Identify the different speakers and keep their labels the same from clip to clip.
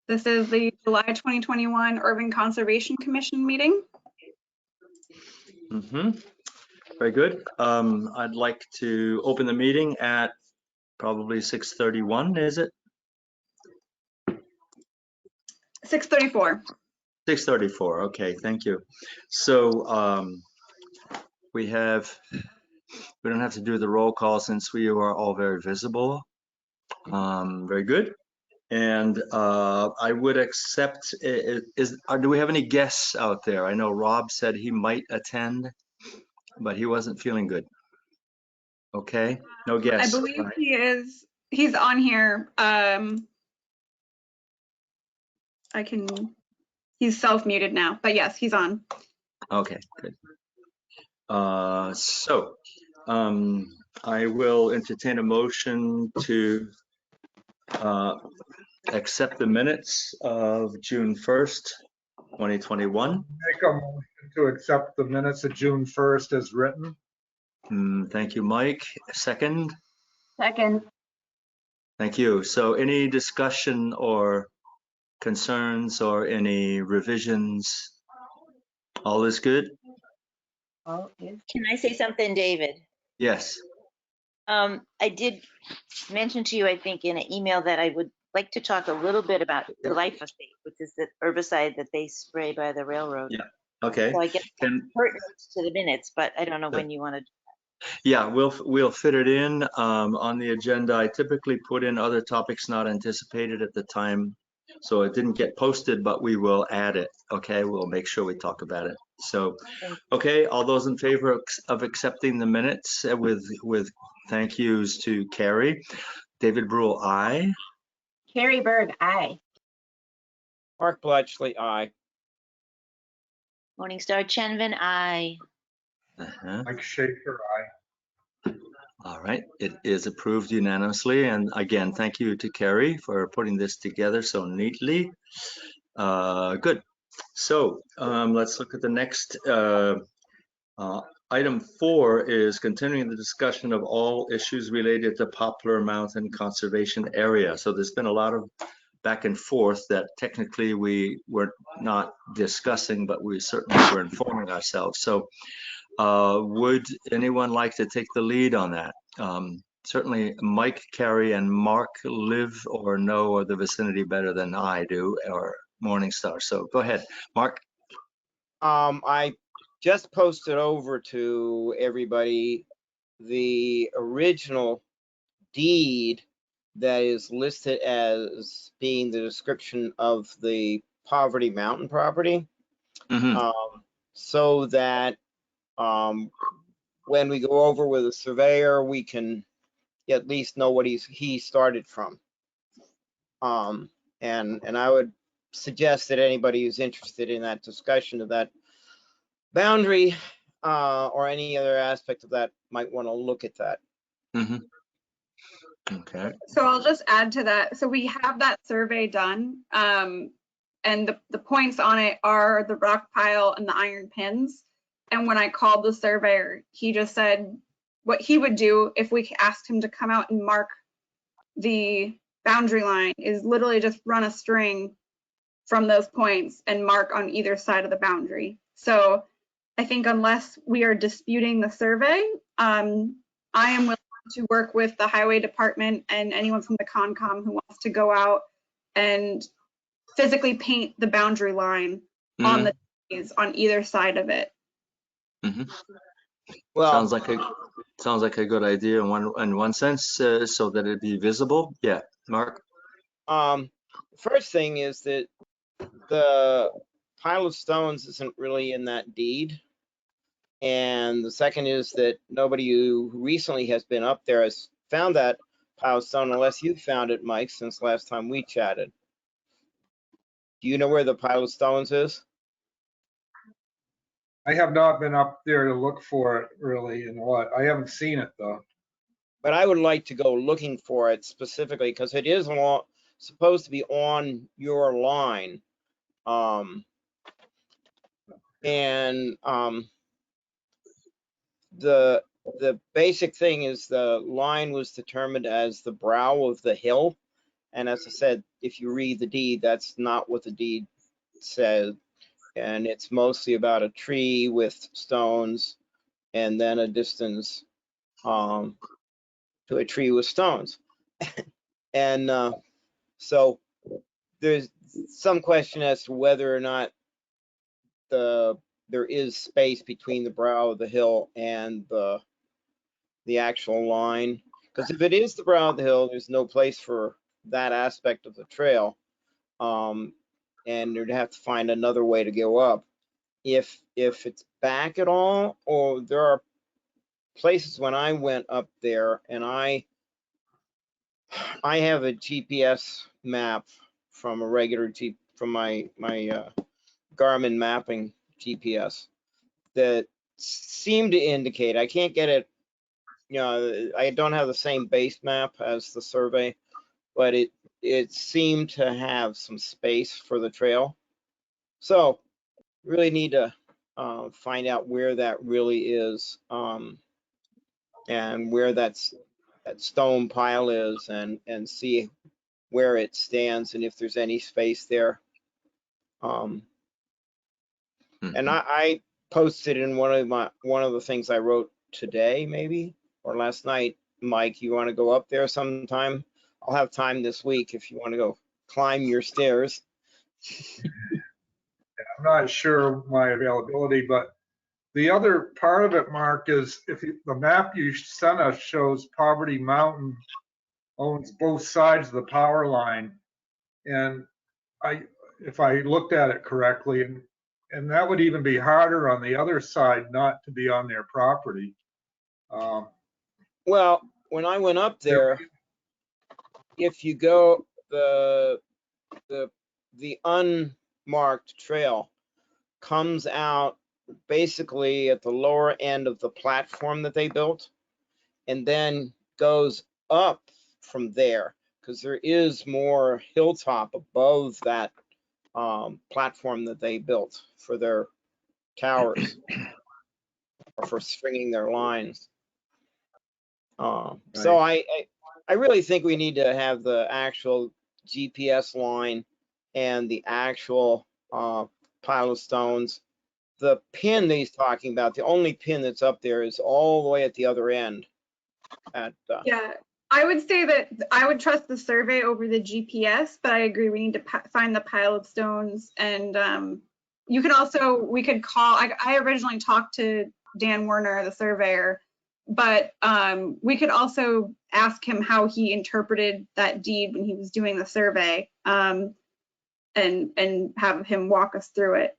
Speaker 1: This is the July 2021 Urban Conservation Commission meeting.
Speaker 2: Very good. I'd like to open the meeting at probably 6:31, is it?
Speaker 1: 6:34.
Speaker 2: 6:34, okay, thank you. So we don't have to do the roll call since we are all very visible. Very good. And I would accept, do we have any guests out there? I know Rob said he might attend, but he wasn't feeling good. Okay, no guests.
Speaker 1: I believe
Speaker 2: right?
Speaker 1: he's on here. He's self-muted now, but yes, he's on.
Speaker 2: Okay, good. I will entertain a motion to accept the minutes of June 1st, 2021.
Speaker 3: Make a motion to accept the minutes of June 1st as written.
Speaker 2: Thank you, Mike. Second?
Speaker 4: Second.
Speaker 2: Thank you. So any discussion or concerns or any revisions? All is good?
Speaker 4: Can I say something, David?
Speaker 2: Yes.
Speaker 4: I did mention to you, I think, in an email that I would like to talk a little bit about glyphosate, which is the herbicide that they spray by the railroad.
Speaker 2: Yeah. Okay.
Speaker 4: So I guess pertinent to the minutes, but I don't know when you want to.
Speaker 2: Yeah, we'll fit it in on the agenda. I typically put in other topics not anticipated at the time, so it didn't get posted, but we will add it. Okay, we'll make sure we talk about it. So, okay, all those in favor of accepting the minutes with thank yous to Carrie. David Brule, aye.
Speaker 4: Carrie Berg, aye.
Speaker 5: Mark Bletchley, aye.
Speaker 4: Morningstar Chenvin, aye.
Speaker 3: Mike Schaefer, aye.
Speaker 2: All right, it is approved unanimously. And again, thank you to Carrie for putting this together so neatly. Good. So let's look at the next. Item 4 is continuing the discussion of all issues related to Poplar Mountain Conservation Area. So there's been a lot of back and forth that technically we were not discussing, but we certainly were informing ourselves. So would anyone like to take the lead on that? Certainly Mike, Carrie, and Mark live or know the vicinity better than I do, or Morningstar. So go ahead, Mark.
Speaker 5: I just posted over to everybody the original deed that is listed as being the description of the Poverty Mountain property. So that when we go over with a surveyor, we can at least know what he started from. And I would suggest that anybody who's interested in that discussion of that boundary or any other aspect of that might want to look at that.
Speaker 2: Okay.
Speaker 1: So I'll just add to that. So we have that survey done, and the points on it are the rock pile and the iron pins. And when I called the surveyor, he just said what he would do if we asked him to come out and mark the boundary line is literally just run a string from those points and mark on either side of the boundary. So I think unless we are disputing the survey, I am willing to work with the highway department and anyone from the Concom who wants to go out and physically paint the boundary line on the trees on either side of it.
Speaker 5: Well,
Speaker 2: sounds like a good idea in one sense, so that it'd be visible. Yeah, Mark.
Speaker 5: First thing is that the pile of stones isn't really in that deed. And the second is that nobody who recently has been up there has found that pile of stone unless you found it, Mike, since last time we chatted. Do you know where the pile of stones is?
Speaker 3: I have not been up there to look for it really, and what I haven't seen it though.
Speaker 5: But I would like to go looking for it specifically because it is supposed to be on your line. The basic thing is the line was determined as the brow of the hill, And as I said, if you read the deed, that's not what the deed says. And it's mostly about a tree with stones and then a distance to a tree with stones. And so there's some question as to whether or not there is space between the brow of the hill and the actual line. Because if it is the brow of the hill, there's no place for that aspect of the trail. And you'd have to find another way to go up. If it's back at all, or there are places when I went up there, and I have a GPS map from a regular from my Garmin mapping GPS that seemed to indicate, I can't get it, I don't have the same base map as the survey, but it seemed to have some space for the trail. So really need to find out where that really is, and where that stone pile is, and see where it stands and if there's any space there. And I posted in one of the things I wrote today, maybe, or last night. Mike, you want to go up there sometime? I'll have time this week if you want to go climb your stairs.
Speaker 3: I'm not sure of my availability, but the other part of it, Mark, is the map you sent us shows Poverty Mountain owns both sides of the power line. And if I looked at it correctly, and that would even be harder on the other side not to be on their property.
Speaker 5: Well, when I went up there, if you go the unmarked trail comes out basically at the lower end of the platform that they built, and then goes up from there, because there is more hilltop above that platform that they built for their towers or for stringing their lines. So I really think we need to have the actual GPS line and the actual pile of stones. The pin that he's talking about, the only pin that's up there is all the way at the other end.
Speaker 1: Yeah, I would say that I would trust the survey over the GPS, but I agree we need to find the pile of stones. And we could call, I originally talked to Dan Werner, the surveyor, but we could also ask him how he interpreted that deed when he was doing the survey, and have him walk us through it.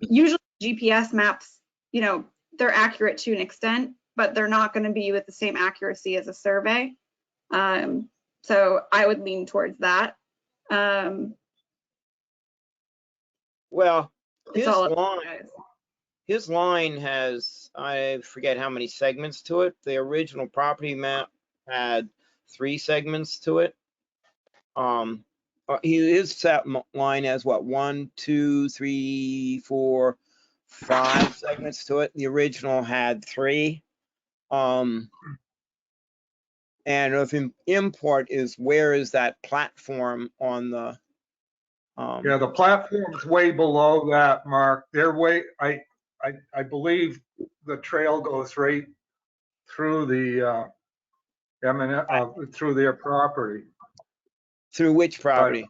Speaker 1: Usually GPS maps, they're accurate to an extent, but they're not going to be with the same accuracy as a survey. So I would lean towards that.
Speaker 5: Well,
Speaker 1: It's
Speaker 5: his line has, I forget how many segments to it. The original property map had 3 segments to it. His set line has what, 1, 2, 3, 4, 5 segments to it. The original had 3. And if import is, where is that platform on the?
Speaker 3: Yeah, the platform's way below that, Mark. They're I believe the trail goes right through the through their property.
Speaker 5: Through which property?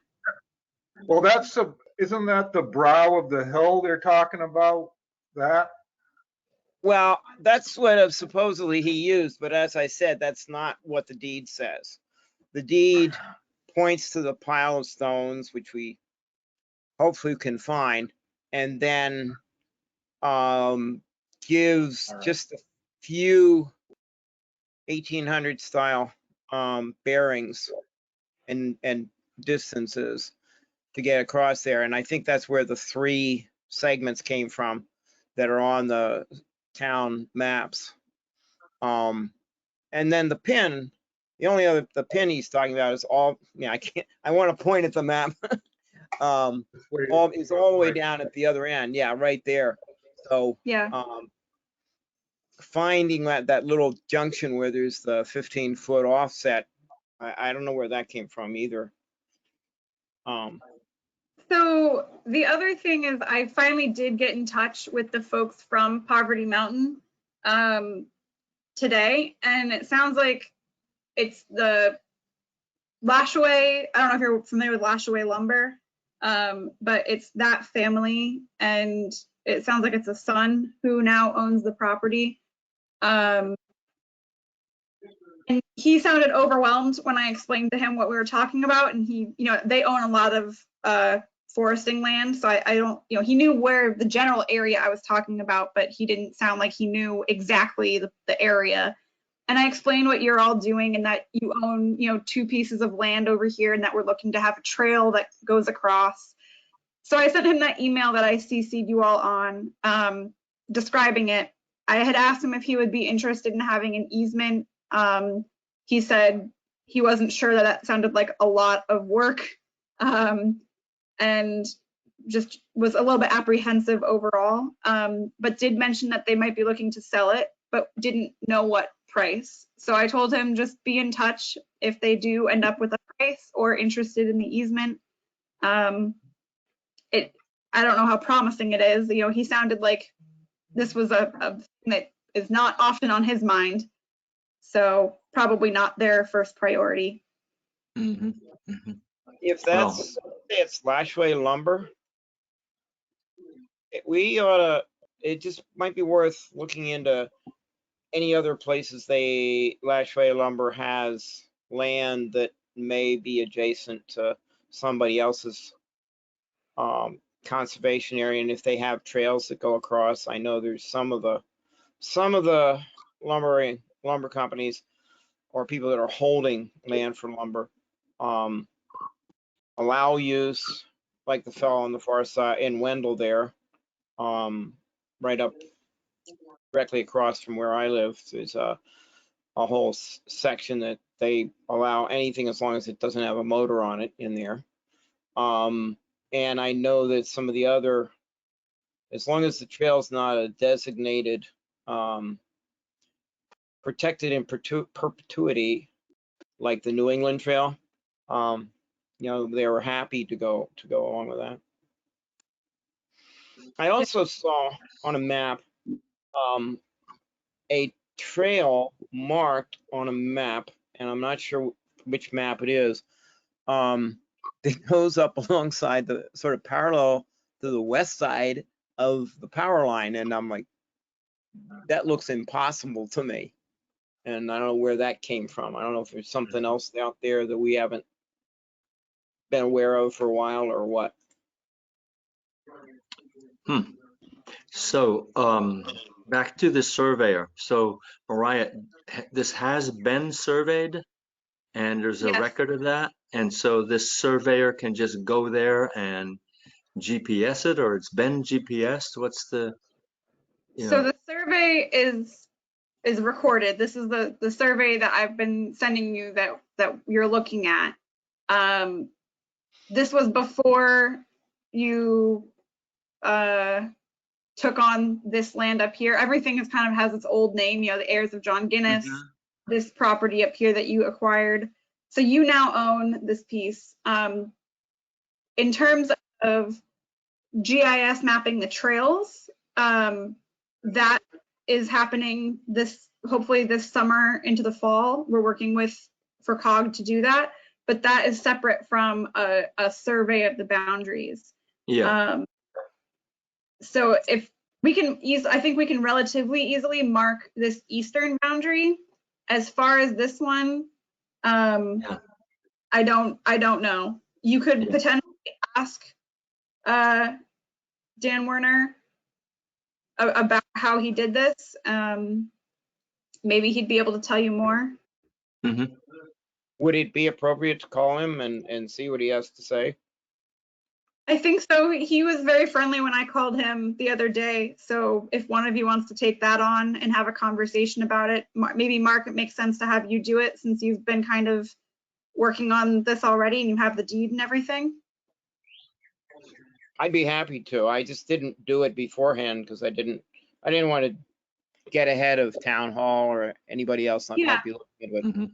Speaker 3: Well, isn't that the brow of the hill they're talking about? That?
Speaker 5: Well, that's what supposedly he used, but as I said, that's not what the deed says. The deed points to the pile of stones, which we hopefully can find, and then gives just a few 1800 style bearings and distances to get across there. And I think that's where the 3 segments came from that are on the town maps. And then the pin, the pin he's talking about is all, I want to point at the map. It's all the way down at the other end. Yeah, right there. So
Speaker 1: yeah.
Speaker 5: Finding that little junction where there's the 15-foot offset, I don't know where that came from either.
Speaker 1: So the other thing is I finally did get in touch with the folks from Poverty Mountain today, and it sounds like it's the Lashaway. I don't know if you're familiar with Lashaway Lumber, but it's that family, and it sounds like it's a son who now owns the property. And he sounded overwhelmed when I explained to him what we were talking about, and he, they own a lot of foresting land, so I don't, he knew where the general area I was talking about, but he didn't sound like he knew exactly the area. And I explained what you're all doing and that you own, 2 pieces of land over here and that we're looking to have a trail that goes across. So I sent him that email that I CC'd you all on, describing it. I had asked him if he would be interested in having an easement. He said he wasn't sure that sounded like a lot of work, and just was a little bit apprehensive overall, but did mention that they might be looking to sell it, but didn't know what price. So I told him just be in touch if they do end up with a price or interested in the easement. I don't know how promising it is. He sounded like this was a thing that is not often on his mind. So probably not their first priority.
Speaker 2: Mhm, mhm.
Speaker 5: If that's, say it's Lashway Lumber, we ought to, it just might be worth looking into any other places Lashway Lumber has land that may be adjacent to somebody else's conservation area, and if they have trails that go across. I know there's some of the lumber companies or people that are holding land for lumber allow use, like the fellow on the far side in Wendell there, right up directly across from where I live. There's a whole section that they allow anything as long as it doesn't have a motor on it in there. And I know that some of the other, as long as the trail's not a designated protected in perpetuity, like the New England Trail, they were happy to go along with that. I also saw on a map a trail marked on a map, and I'm not sure which map it is, that goes up alongside the sort of parallel to the west side of the power line. And I'm like, that looks impossible to me. And I don't know where that came from. I don't know if there's something else out there that we haven't been aware of for a while or what.
Speaker 2: So back to the surveyor. So Mariah, this has been surveyed and there's a
Speaker 1: Yes.
Speaker 2: record of that. And so this surveyor can just go there and GPS it, or it's been GPSed? What's the,
Speaker 1: So the survey is recorded. This is the survey that I've been sending you that you're looking at. This was before you took on this land up here. Everything is kind of has its old name, the heirs of John Guinness, this property up here that you acquired. So you now own this piece. In terms of GIS mapping the trails, that is happening hopefully this summer into the fall. We're working for COG to do that, but that is separate from a survey of the boundaries.
Speaker 2: yeah.
Speaker 1: So if we can I think we can relatively easily mark this eastern boundary. As far as this one,
Speaker 2: Yeah.
Speaker 1: I don't know. You could potentially ask Dan Werner about how he did this. Maybe he'd be able to tell you more.
Speaker 2: Mm-hmm.
Speaker 5: Would it be appropriate to call him and see what he has to say?
Speaker 1: I think so. He was very friendly when I called him the other day. So if one of you wants to take that on and have a conversation about it, maybe Mark, it makes sense to have you do it since you've been kind of working on this already and you have the deed and everything.
Speaker 5: I'd be happy to. I just didn't do it beforehand because I didn't want to get ahead of town hall or anybody else that might be looking at it.
Speaker 2: Mm-hmm.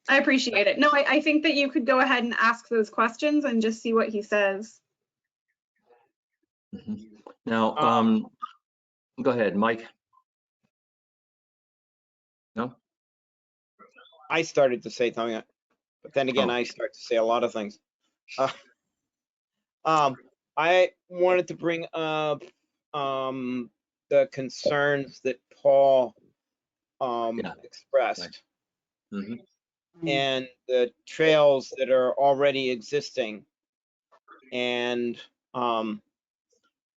Speaker 1: I appreciate it. No, I think that you could go ahead and ask those questions and just see what he says.
Speaker 2: Now, go ahead, Mike. No?
Speaker 5: I started to say something, but then again,
Speaker 2: Oh.
Speaker 5: I start to say a lot of things. I wanted to bring up the concerns that Paul
Speaker 2: Yeah.
Speaker 5: expressed
Speaker 2: Mhm.
Speaker 5: and the trails that are already existing, and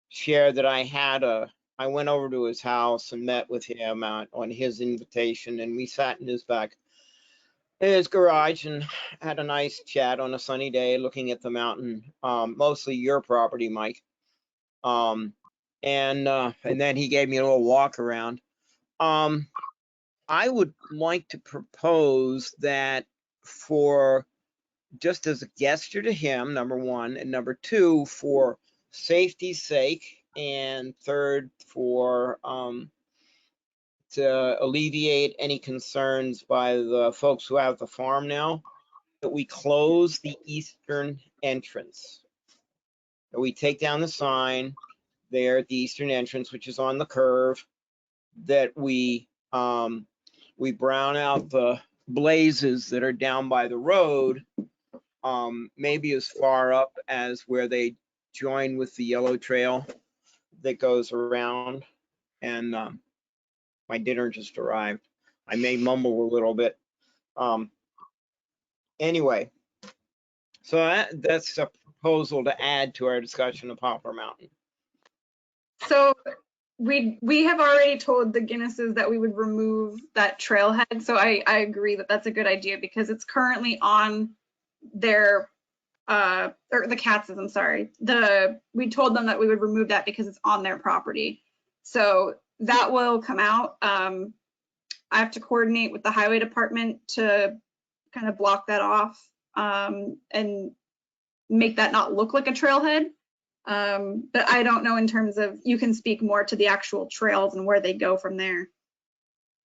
Speaker 5: share that I went over to his house and met with him on his invitation, and we sat in his garage and had a nice chat on a sunny day looking at the mountain, mostly your property, Mike. And then he gave me a little walk around. I would like to propose that for just as a gesture to him, number one, and number two, for safety's sake, and third, for to alleviate any concerns by the folks who have the farm now, that we close the eastern entrance. That we take down the sign there at the eastern entrance, which is on the curve, that we brown out the blazes that are down by the road, maybe as far up as where they join with the yellow trail that goes around. And my dinner just arrived. I may mumble a little bit. Anyway, so that's a proposal to add to our discussion of Poplar Mountain.
Speaker 1: So we have already told the Guinnesses that we would remove that trailhead. So I agree that that's a good idea because it's currently on their or the Katz's, I'm sorry. We told them that we would remove that because it's on their property. So that will come out. I have to coordinate with the highway department to kind of block that off and make that not look like a trailhead. But I don't know in terms of, you can speak more to the actual trails and where they go from there.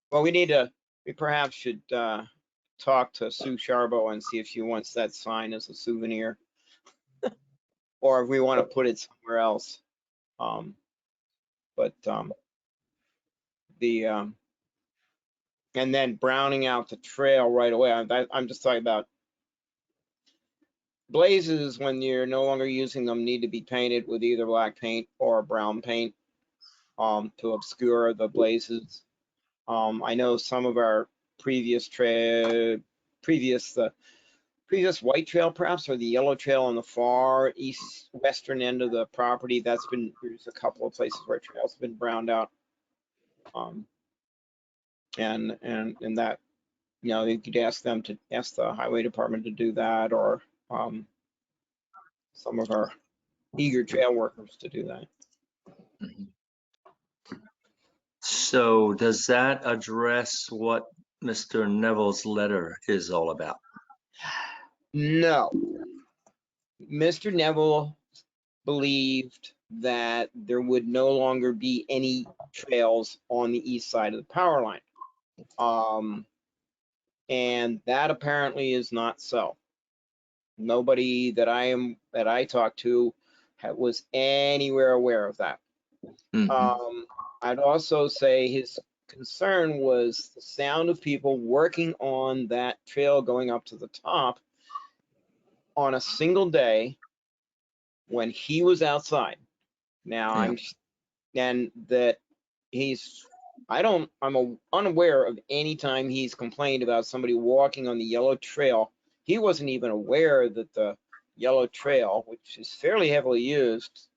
Speaker 5: Well, we perhaps should talk to Sue Sharbo and see if she wants that sign as a souvenir, or if we want to put it somewhere else. And then browning out the trail right away. I'm just talking about blazes when you're no longer using them need to be painted with either black paint or brown paint to obscure the blazes. I know some of our previous white trail perhaps, or the yellow trail on the far east western end of the property, there's a couple of places where trails have been browned out. And that, you could ask the highway department to do that, or some of our eager trail workers to do that.
Speaker 2: So does that address what Mr. Neville's letter is all about?
Speaker 5: No. Mr. Neville believed that there would no longer be any trails on the east side of the power line. And that apparently is not so. Nobody that I talked to was anywhere aware of that.
Speaker 2: Mhm.
Speaker 5: I'd also say his concern was the sound of people working on that trail going up to the top on a single day when he was outside. Now I'm unaware of any time he's complained about somebody walking on the yellow trail. He wasn't even aware that the yellow trail, which is fairly heavily used,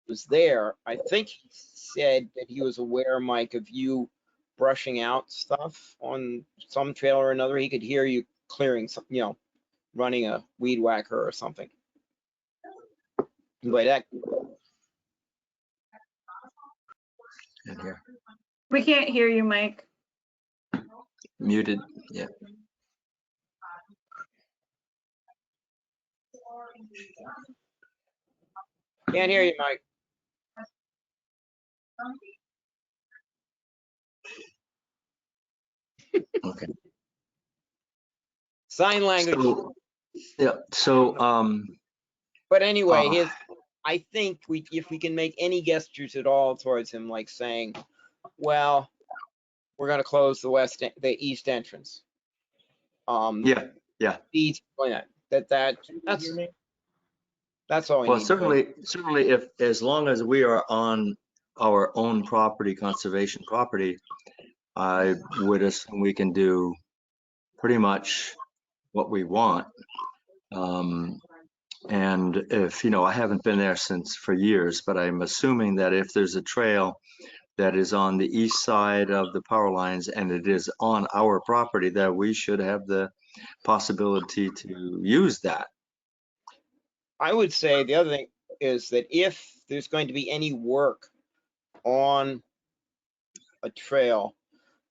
Speaker 5: was there. I think he said that he was aware, Mike, of you brushing out stuff on some trail or another. He could hear you clearing some, running a weed whacker or something. But that,
Speaker 1: We can't hear you, Mike.
Speaker 2: Muted, yeah.
Speaker 5: can't hear you, Mike.
Speaker 2: Okay.
Speaker 5: Sign language.
Speaker 2: So, yeah, so,
Speaker 5: But anyway,
Speaker 2: uh,
Speaker 5: I think if we can make any gestures at all towards him, like saying, well, we're gonna close the east entrance.
Speaker 2: yeah,
Speaker 5: That's all we
Speaker 2: well,
Speaker 5: need to do.
Speaker 2: certainly if, as long as we are on our own property, conservation property, I would assume we can do pretty much what we want. And if, I haven't been there for years, but I'm assuming that if there's a trail that is on the east side of the power lines and it is on our property, that we should have the possibility to use that.
Speaker 5: I would say the other thing is that if there's going to be any work on a trail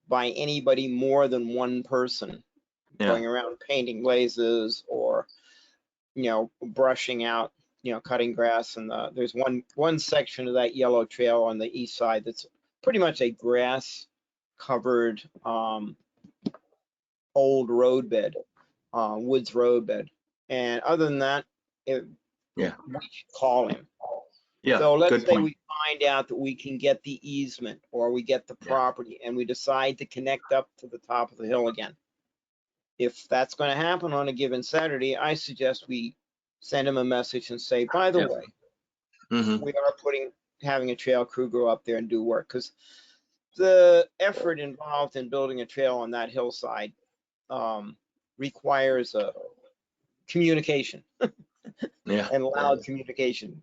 Speaker 5: by anybody more than one person,
Speaker 2: Yeah,
Speaker 5: going around painting blazes or, brushing out, cutting grass, and there's one section of that yellow trail on the east side that's pretty much a grass covered old roadbed, woods roadbed. And other than that,
Speaker 2: Yeah.
Speaker 5: we should call him.
Speaker 2: yeah,
Speaker 5: So let's
Speaker 2: good
Speaker 5: say
Speaker 2: point.
Speaker 5: we find out that we can get the easement or we get the
Speaker 2: Yeah.
Speaker 5: property and we decide to connect up to the top of the hill again. If that's going to happen on a given Saturday, I suggest we send him a message and say, by the
Speaker 2: Yeah.
Speaker 5: way,
Speaker 2: Mhm.
Speaker 5: we are having a trail crew go up there and do work, because the effort involved in building a trail on that hillside requires a communication
Speaker 2: Yeah.
Speaker 5: and loud communication.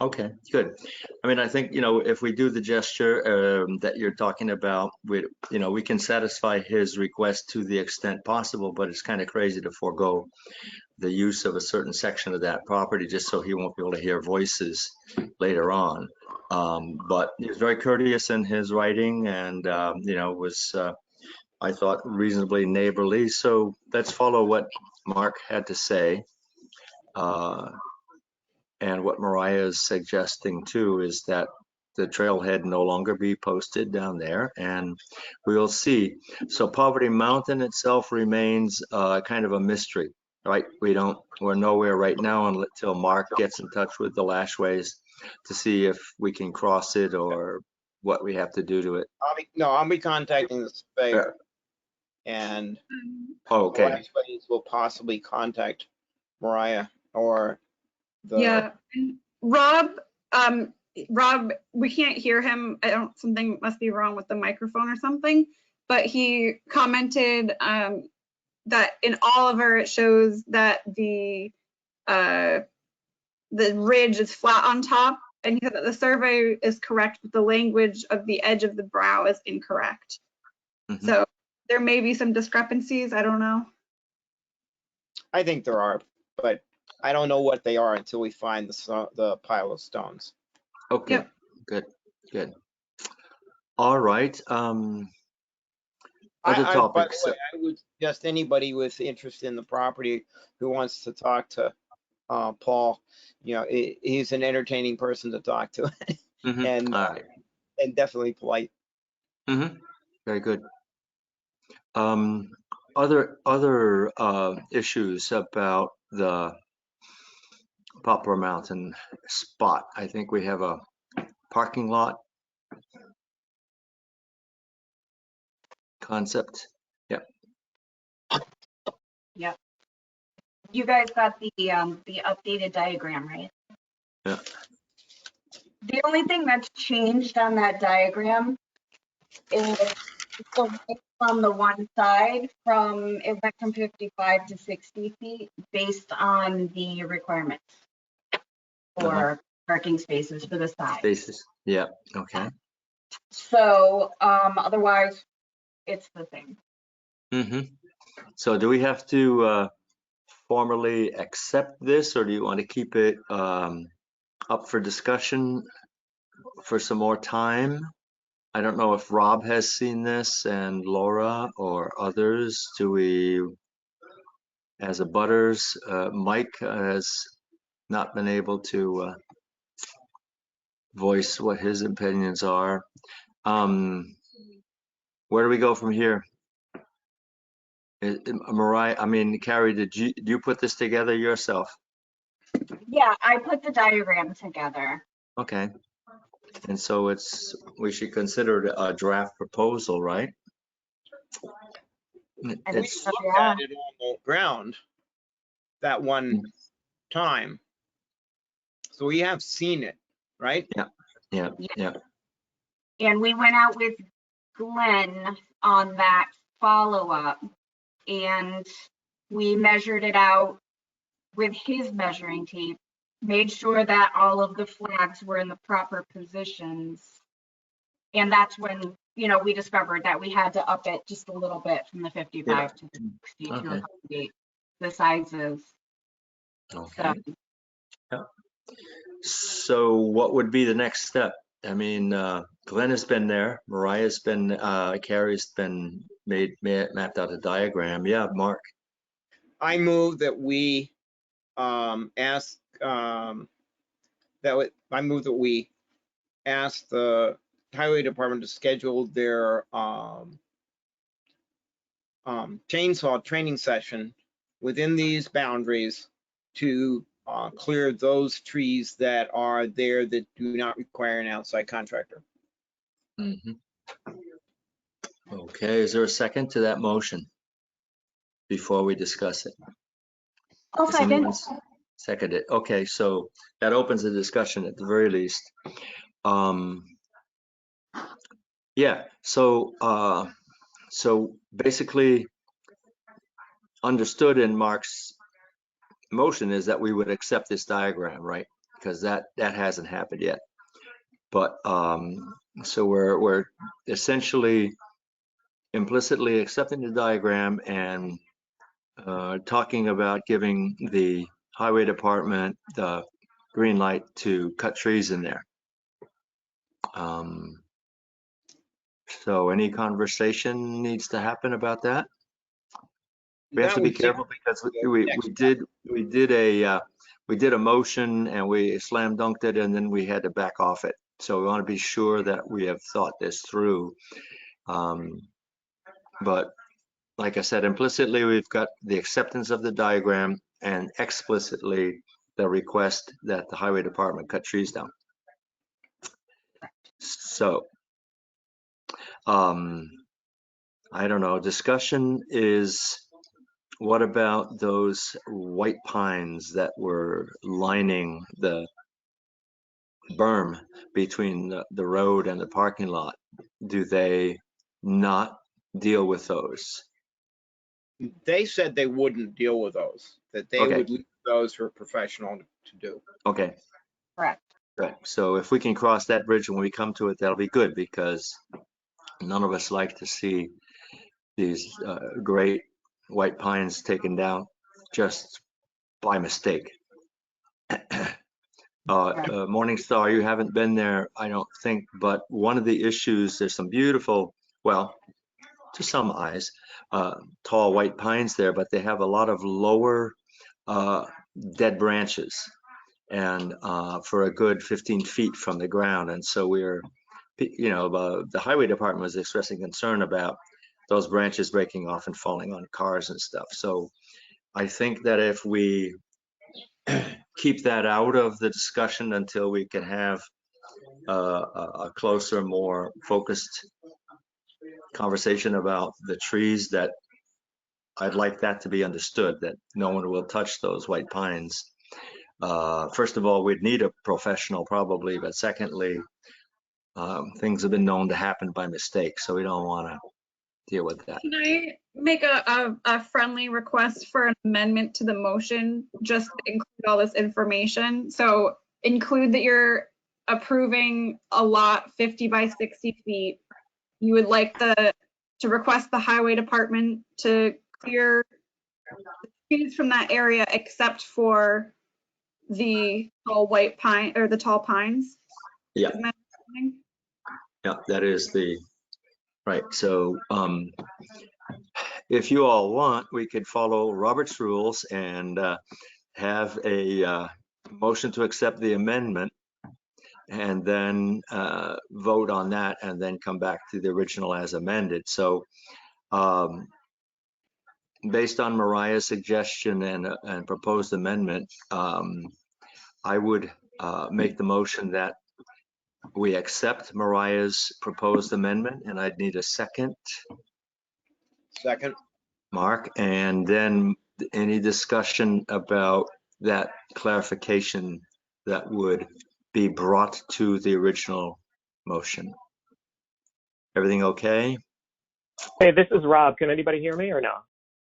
Speaker 2: Okay, good. I mean, I think, if we do the gesture that you're talking about, we can satisfy his request to the extent possible, but it's kind of crazy to forego the use of a certain section of that property just so he won't be able to hear voices later on. But he was very courteous in his writing and, was, I thought, reasonably neighborly. So let's follow what Mark had to say. And what Mariah is suggesting too is that the trailhead no longer be posted down there, and we'll see. So Poverty Mountain itself remains kind of a mystery, right? We're nowhere right now until Mark gets in touch with the Lashways to see if we can cross it or what we have to do to it.
Speaker 5: I'll be contacting the surveyor, and
Speaker 2: Oh,
Speaker 5: the
Speaker 2: okay.
Speaker 5: Lashways will possibly contact Mariah or
Speaker 1: Yeah, and Rob, we can't hear him. Something must be wrong with the microphone or something, but he commented that in Oliver, it shows that the ridge is flat on top, and he said that the survey is correct, but the language of the edge of the brow is incorrect.
Speaker 2: Mhm.
Speaker 1: So there may be some discrepancies. I don't know.
Speaker 5: I think there are, but I don't know what they are until we find the pile of stones.
Speaker 2: Okay,
Speaker 1: Yep.
Speaker 2: good. All right. Other
Speaker 5: By the
Speaker 2: topics.
Speaker 5: way, I would suggest anybody with interest in the property who wants to talk to Paul, he's an entertaining person to talk to
Speaker 2: Mhm.
Speaker 5: and
Speaker 2: All right.
Speaker 5: and definitely polite.
Speaker 2: Very good. Other issues about the Poplar Mountain spot. I think we have a parking lot concept.
Speaker 6: Yep. You guys got the updated diagram, right?
Speaker 2: Yeah.
Speaker 6: The only thing that's changed on that diagram is the width on the one side it went from 55 to 60 feet based on the requirements for parking spaces for the side.
Speaker 2: Spaces. Yeah. Okay.
Speaker 6: So otherwise it's the same.
Speaker 2: So do we have to formally accept this, or do you want to keep it up for discussion for some more time? I don't know if Rob has seen this and Laura or others. Do we, as a butters, Mike has not been able to voice what his opinions are. Where do we go from here? Mariah, I mean, Carrie, did you put this together yourself?
Speaker 6: Yeah, I put the diagram together.
Speaker 2: Okay. And so we should consider it a draft proposal, right?
Speaker 6: I think
Speaker 2: It's,
Speaker 6: so,
Speaker 5: Looked
Speaker 6: yeah.
Speaker 5: at it on the ground that one time. So we have seen it, right?
Speaker 2: yeah.
Speaker 6: And we went out with Glenn on that follow-up, and we measured it out with his measuring tape, made sure that all of the flags were in the proper positions. And that's when, we discovered that we had to up it just a little bit from the 55 to the 60 to
Speaker 2: Okay.
Speaker 6: accommodate the sizes.
Speaker 2: Okay. So what would be the next step? I mean, Glenn has been there, Mariah's been, Carrie's been mapped out a diagram. Yeah, Mark.
Speaker 5: I move that we ask I move that we ask the highway department to schedule their chainsaw training session within these boundaries to clear those trees that are there that do not require an outside contractor.
Speaker 2: Mhm. Okay, is there a second to that motion before we discuss it?
Speaker 6: I'll
Speaker 2: Does
Speaker 6: second.
Speaker 2: anyone second it? Okay, so that opens the discussion at the very least. Yeah, so basically understood in Mark's motion is that we would accept this diagram, right? Because that hasn't happened yet. But so we're essentially implicitly accepting the diagram and talking about giving the highway department the green light to cut trees in there. So any conversation needs to happen about that? We have
Speaker 5: That
Speaker 2: to be
Speaker 5: would seem
Speaker 2: careful because
Speaker 5: the
Speaker 2: we
Speaker 5: next
Speaker 2: did a motion and we slam dunked it and then we had to back off it. So we want to be sure that we have thought this through. But like I said, implicitly, we've got the acceptance of the diagram and explicitly the request that the highway department cut trees down. So, I don't know, discussion is, what about those white pines that were lining the berm between the road and the parking lot? Do they not deal with those?
Speaker 5: They said they wouldn't deal with those, that they
Speaker 2: Okay.
Speaker 5: would leave those for a professional to do.
Speaker 2: Okay.
Speaker 6: Correct.
Speaker 2: Right. So if we can cross that bridge when we come to it, that'll be good because none of us like to see these great white pines taken down just by mistake. Morningstar, you haven't been there, I don't think, but one of the issues, there's some beautiful, well, to some eyes, tall white pines there, but they have a lot of lower dead branches and for a good 15 feet from the ground. And so we're, the highway department was expressing concern about those branches breaking off and falling on cars and stuff. So I think that if we keep that out of the discussion until we can have a closer, more focused conversation about the trees, that I'd like that to be understood, that no one will touch those white pines. First of all, we'd need a professional probably, but secondly, things have been known to happen by mistake, so we don't want to deal with that.
Speaker 1: Can I make a friendly request for an amendment to the motion, just to include all this information? So include that you're approving a lot 50 by 60 feet. You would like to request the highway department to clear the trees from that area except for the tall white pine or the tall pines.
Speaker 2: Yeah.
Speaker 1: Isn't that happening?
Speaker 2: Yeah, that is the, right. So if you all want, we could follow Robert's rules and have a motion to accept the amendment and then vote on that and then come back to the original as amended. So based on Mariah's suggestion and proposed amendment, I would make the motion that we accept Mariah's proposed amendment, and I'd need a second,
Speaker 5: Second.
Speaker 2: Mark, and then any discussion about that clarification that would be brought to the original motion. Everything okay?
Speaker 7: Hey, this is Rob. Can anybody hear me or no?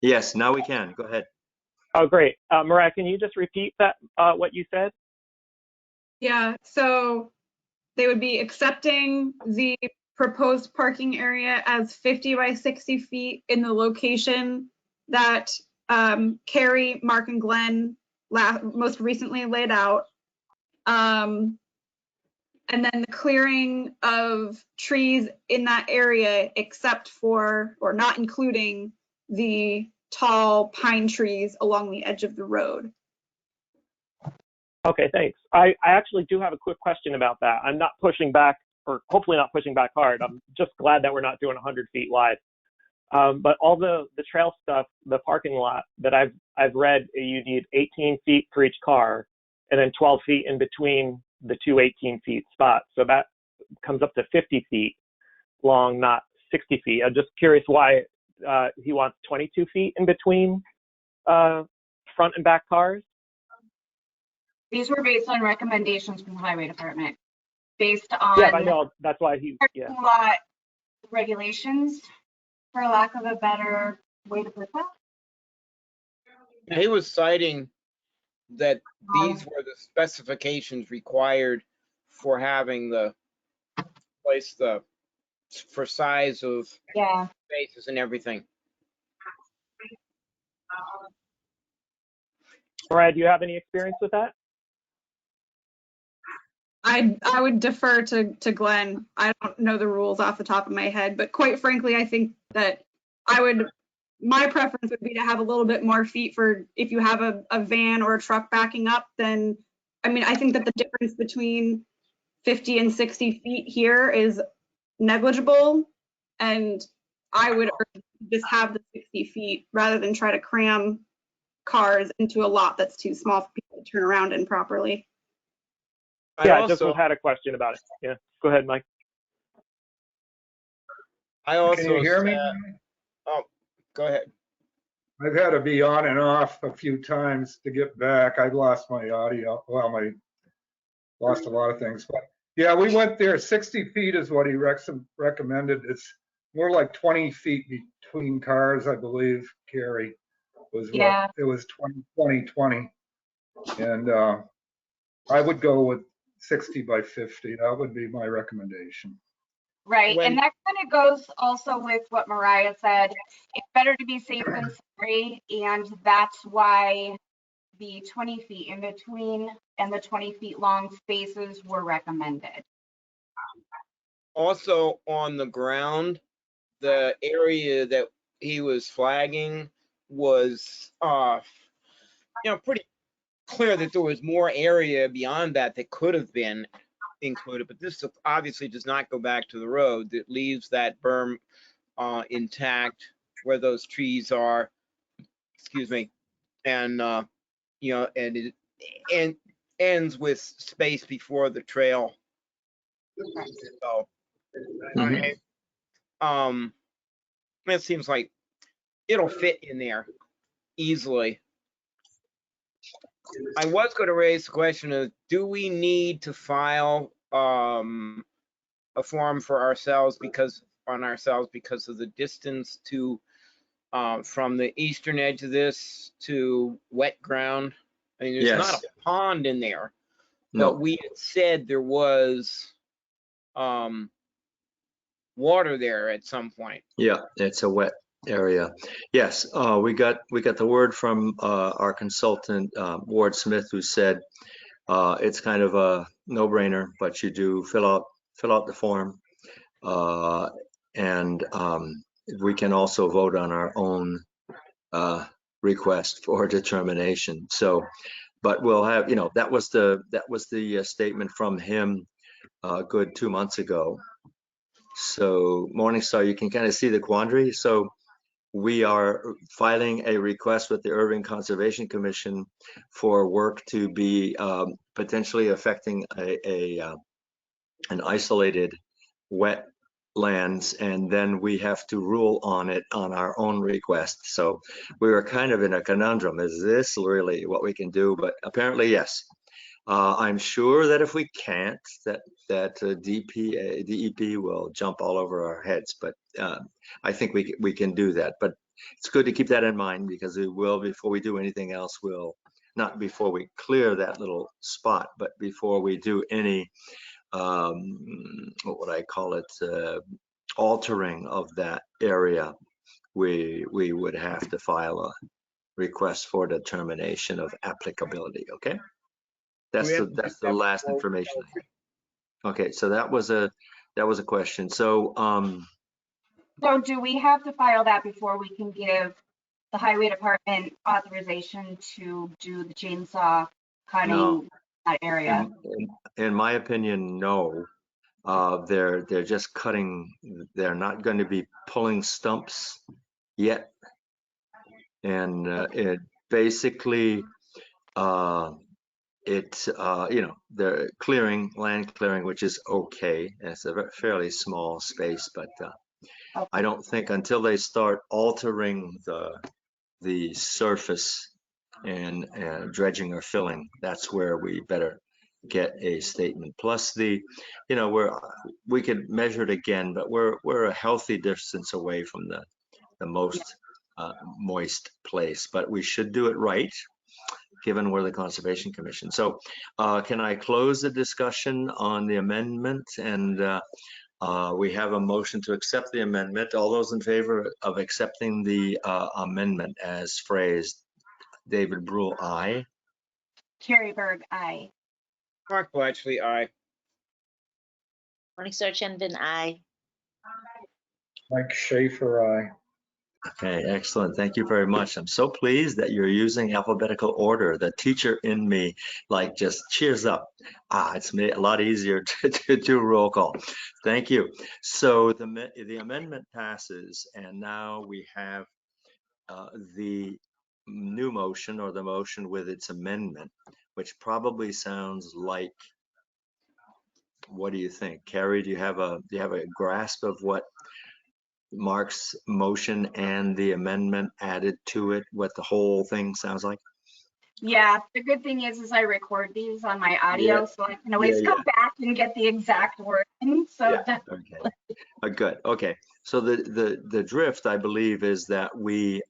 Speaker 2: Yes, now we can. Go ahead.
Speaker 7: Oh, great. Mariah, can you just repeat that, what you said?
Speaker 1: Yeah, so they would be accepting the proposed parking area as 50 by 60 feet in the location that Carrie, Mark, and Glenn most recently laid out. And then the clearing of trees in that area, except for, or not including, the tall pine trees along the edge of the road.
Speaker 7: Okay, thanks. I actually do have a quick question about that. I'm not pushing back, or hopefully not pushing back hard. I'm just glad that we're not doing 100 feet wide. But all the trail stuff, the parking lot that I've read, you need 18 feet for each car, and then 12 feet in between the two 18 feet spots. So that comes up to 50 feet long, not 60 feet. I'm just curious why he wants 22 feet in between front and back cars.
Speaker 6: These were based on recommendations from the highway department, based on
Speaker 7: Yeah, I know. That's why he, yeah.
Speaker 6: parking lot regulations, for lack of a better way to put that.
Speaker 5: He was citing that these were the specifications required for having the place, for size of
Speaker 6: Yeah.
Speaker 5: spaces and everything.
Speaker 7: Mariah, do you have any experience with that?
Speaker 1: I would defer to Glenn. I don't know the rules off the top of my head, but quite frankly, I think that my preference would be to have a little bit more feet for if you have a van or a truck backing up, then, I mean, I think that the difference between 50 and 60 feet here is negligible, and I would just have the 60 feet rather than try to cram cars into a lot that's too small for people to turn around in properly.
Speaker 7: Yeah, I just had a question about it. Yeah, go ahead, Mike.
Speaker 5: I also
Speaker 3: Can you hear me?
Speaker 5: Oh, go ahead.
Speaker 3: I've had to be on and off a few times to get back. I've lost my audio. Well, lost a lot of things, but yeah, we went there. 60 feet is what he recommended. It's more like 20 feet between cars, I believe, Carrie, was what
Speaker 6: Yeah.
Speaker 3: it was, 20. And I would go with 60 by 50. That would be my recommendation.
Speaker 6: Right,
Speaker 5: When-
Speaker 6: and that kind of goes also with what Mariah said. It's better to be safe than sorry, and that's why the 20 feet in between and the 20 feet long spaces were recommended.
Speaker 5: Also on the ground, the area that he was flagging was, pretty clear that there was more area beyond that could have been included, but this obviously does not go back to the road. It leaves that berm intact where those trees are, excuse me, and, and it ends with space before the trail. So, it seems like it'll fit in there easily. I was going to raise the question of, do we need to file a form for ourselves because of the distance to from the eastern edge of this to wet ground? I mean, there's not
Speaker 2: Yes.
Speaker 5: a pond in there,
Speaker 2: No.
Speaker 5: but we had said there was water there at some point.
Speaker 2: Yeah, it's a wet area. Yes, we got the word from our consultant, Ward Smith, who said it's kind of a no-brainer, but you do fill out the form, and we can also vote on our own request for determination. So, but we'll have, that was the statement from him a good 2 months ago. So Morningstar, you can kind of see the quandary. So we are filing a request with the Irving Conservation Commission for work to be potentially affecting an isolated wetlands, and then we have to rule on it on our own request. So we were kind of in a conundrum. Is this really what we can do? But apparently, yes. I'm sure that if we can't, that DEP will jump all over our heads. But I think we can do that. But it's good to keep that in mind, because we will, before we do anything else, we'll not before we clear that little spot, but before we do any what would I call it, altering of that area, we would have to file a request for determination of applicability. Okay, that's the last information. Okay, so that was a question. So
Speaker 6: So do we have to file that before we can give the highway department authorization to do the chainsaw cutting
Speaker 2: No.
Speaker 6: that area?
Speaker 2: in my opinion, no. They're just cutting. They're not going to be pulling stumps yet, and it basically they're clearing, land clearing, which is okay. It's a fairly small space, but I don't think until they start altering the surface and dredging or filling, that's where we better get a statement. Plus we could measure it again, but we're a healthy distance away from the most moist place, but we should do it right, given we're the Conservation Commission. So can I close the discussion on the amendment? And we have a motion to accept the amendment. All those in favor of accepting the amendment as phrased? David Brule, aye.
Speaker 6: Carrie Berg, aye.
Speaker 5: Mark Blatchley, aye.
Speaker 4: Morningstar Chenvin, aye.
Speaker 3: Mike Schaefer, aye.
Speaker 2: Okay, excellent. Thank you very much. I'm so pleased that you're using alphabetical order. The teacher in me just cheers up. It's made a lot easier to do roll call. Thank you. So the amendment passes, and now we have the new motion, or the motion with its amendment, which probably sounds like, what do you think? Carrie, do you have a grasp of what Mark's motion and the amendment added to it, what the whole thing sounds like?
Speaker 6: Yeah, the good thing is I record these on my audio, so I can always go back and get the exact wording. So
Speaker 2: Okay. Good. Okay. So the drift, I believe, is that we,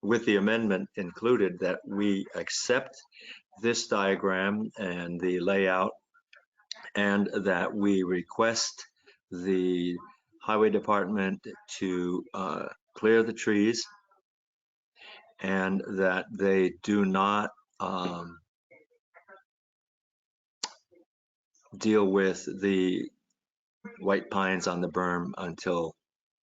Speaker 2: with the amendment included, that we accept this diagram and the layout, and that we request the highway department to clear the trees, and that they do not deal with the white pines on the berm until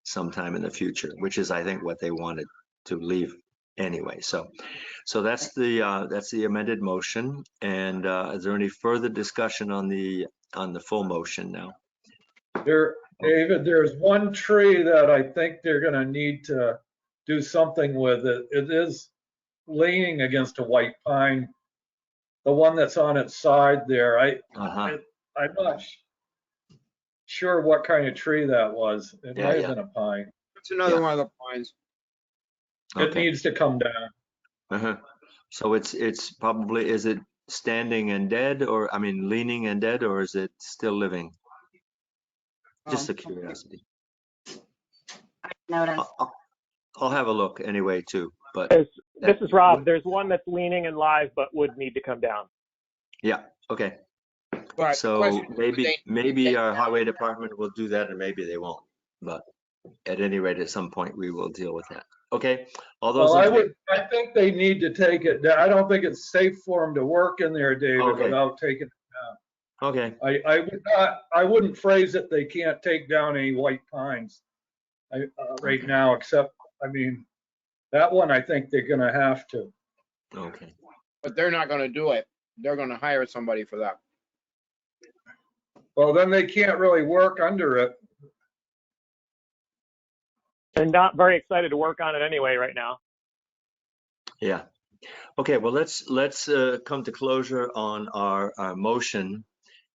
Speaker 2: sometime in the future, which is, I think, what they wanted to leave anyway. So that's the amended motion. And is there any further discussion on the full motion now?
Speaker 3: David, there's one tree that I think they're gonna need to do something with it. It is leaning against a white pine, the one that's on its side there. I'm not sure what kind of tree that was. It might have been a pine.
Speaker 5: It's another one of the pines.
Speaker 3: It needs to come down.
Speaker 2: So it's probably, is it standing and dead, or, I mean, leaning and dead, or is it still living? Just a curiosity.
Speaker 6: I noticed.
Speaker 2: I'll have a look anyway too, but.
Speaker 7: This is Rob. There's one that's leaning and live, but would need to come down.
Speaker 2: Yeah, okay.
Speaker 5: But
Speaker 2: So maybe our highway department will do that, and maybe they won't. But at any rate, at some point, we will deal with that. Okay, all those.
Speaker 3: Well, I think they need to take it down. I don't think it's safe for them to work in there, David, without taking it down.
Speaker 2: Okay.
Speaker 3: I wouldn't phrase it, they can't take down any white pines right now, except, I mean, that one, I think they're gonna have to.
Speaker 2: Okay.
Speaker 5: But they're not gonna do it. They're gonna hire somebody for that.
Speaker 3: Well, then they can't really work under it.
Speaker 7: and not very excited to work on it anyway right now.
Speaker 2: Yeah. Okay, well, let's come to closure on our motion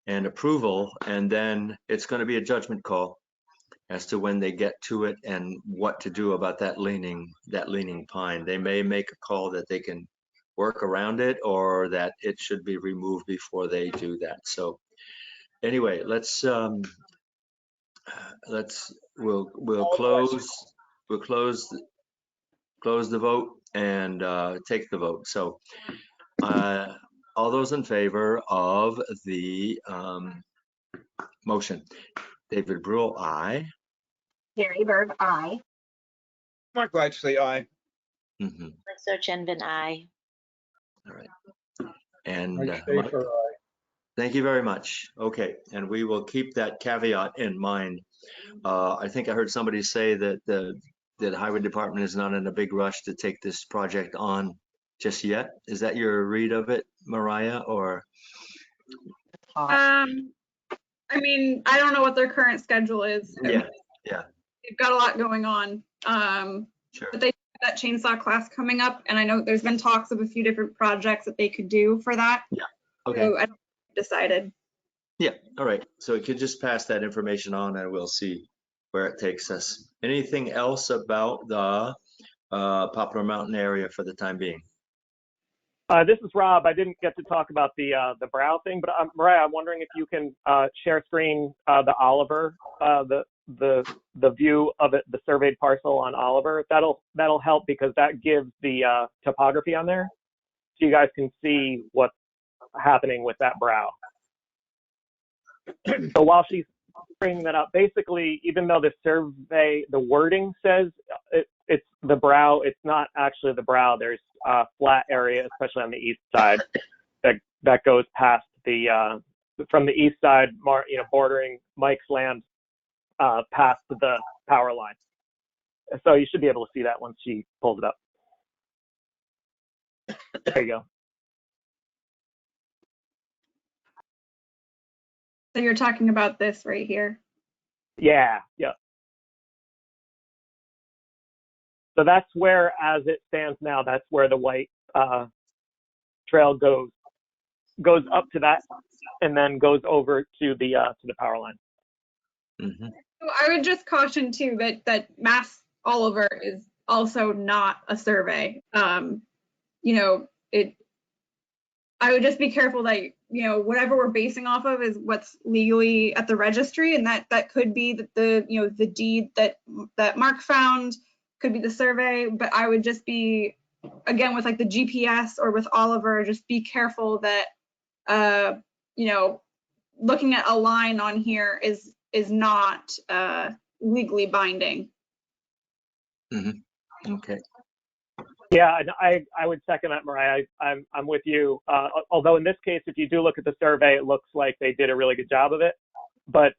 Speaker 2: and approval, and then it's going to be a judgment call as to when they get to it and what to do about that leaning pine. They may make a call that they can work around it, or that it should be removed before they do that. So anyway, we'll close the vote and take the vote. So all those in favor of the motion? David Brule, aye.
Speaker 6: Carrie Berg, aye.
Speaker 5: Mark Latchley, aye.
Speaker 2: Mm-hmm.
Speaker 4: So Chenvin, aye.
Speaker 2: All right. And
Speaker 3: Mike
Speaker 2: Mike,
Speaker 3: Schaefer, aye.
Speaker 2: thank you very much. Okay, and we will keep that caveat in mind. I think I heard somebody say that the highway department is not in a big rush to take this project on just yet. Is that your read of it, Mariah, or?
Speaker 1: I mean, I don't know what their current schedule is.
Speaker 2: Yeah.
Speaker 1: They've got a lot going on.
Speaker 2: Sure.
Speaker 1: But they have that chainsaw class coming up, and I know there's been talks of a few different projects that they could do for that.
Speaker 2: Yeah. Okay.
Speaker 1: So I haven't decided.
Speaker 2: Yeah. All right. So you could just pass that information on, and we'll see where it takes us. Anything else about the Poplar Mountain area for the time being?
Speaker 7: This is Rob. I didn't get to talk about the brow thing, but Mariah, I'm wondering if you can share screen the Oliver, the view of it, the surveyed parcel on Oliver. That'll help, because that gives the topography on there, so you guys can see what's happening with that brow. So while she's bringing that up, basically, even though the survey, the wording says it's the brow, it's not actually the brow. There's a flat area, especially on the east side, that goes past the from the east side, bordering Mike's land, past the power line. So you should be able to see that once she pulls it up. There you go.
Speaker 1: So you're talking about this right here.
Speaker 7: Yeah. So that's where, as it stands now, that's where the white trail goes up to that, and then goes over to the power line.
Speaker 2: Mm-hmm.
Speaker 1: So I would just caution too that Mass Oliver is also not a survey. I would just be careful that whatever we're basing off of is what's legally at the registry, and that could be the deed that Mark found, could be the survey. But I would just be, again, with like the GPS or with Oliver, just be careful that looking at a line on here is not legally binding.
Speaker 2: Mm-hmm. Okay.
Speaker 7: Yeah, I would second that, Mariah. I'm with you. Although in this case, if you do look at the survey, it looks like they did a really good job of it. But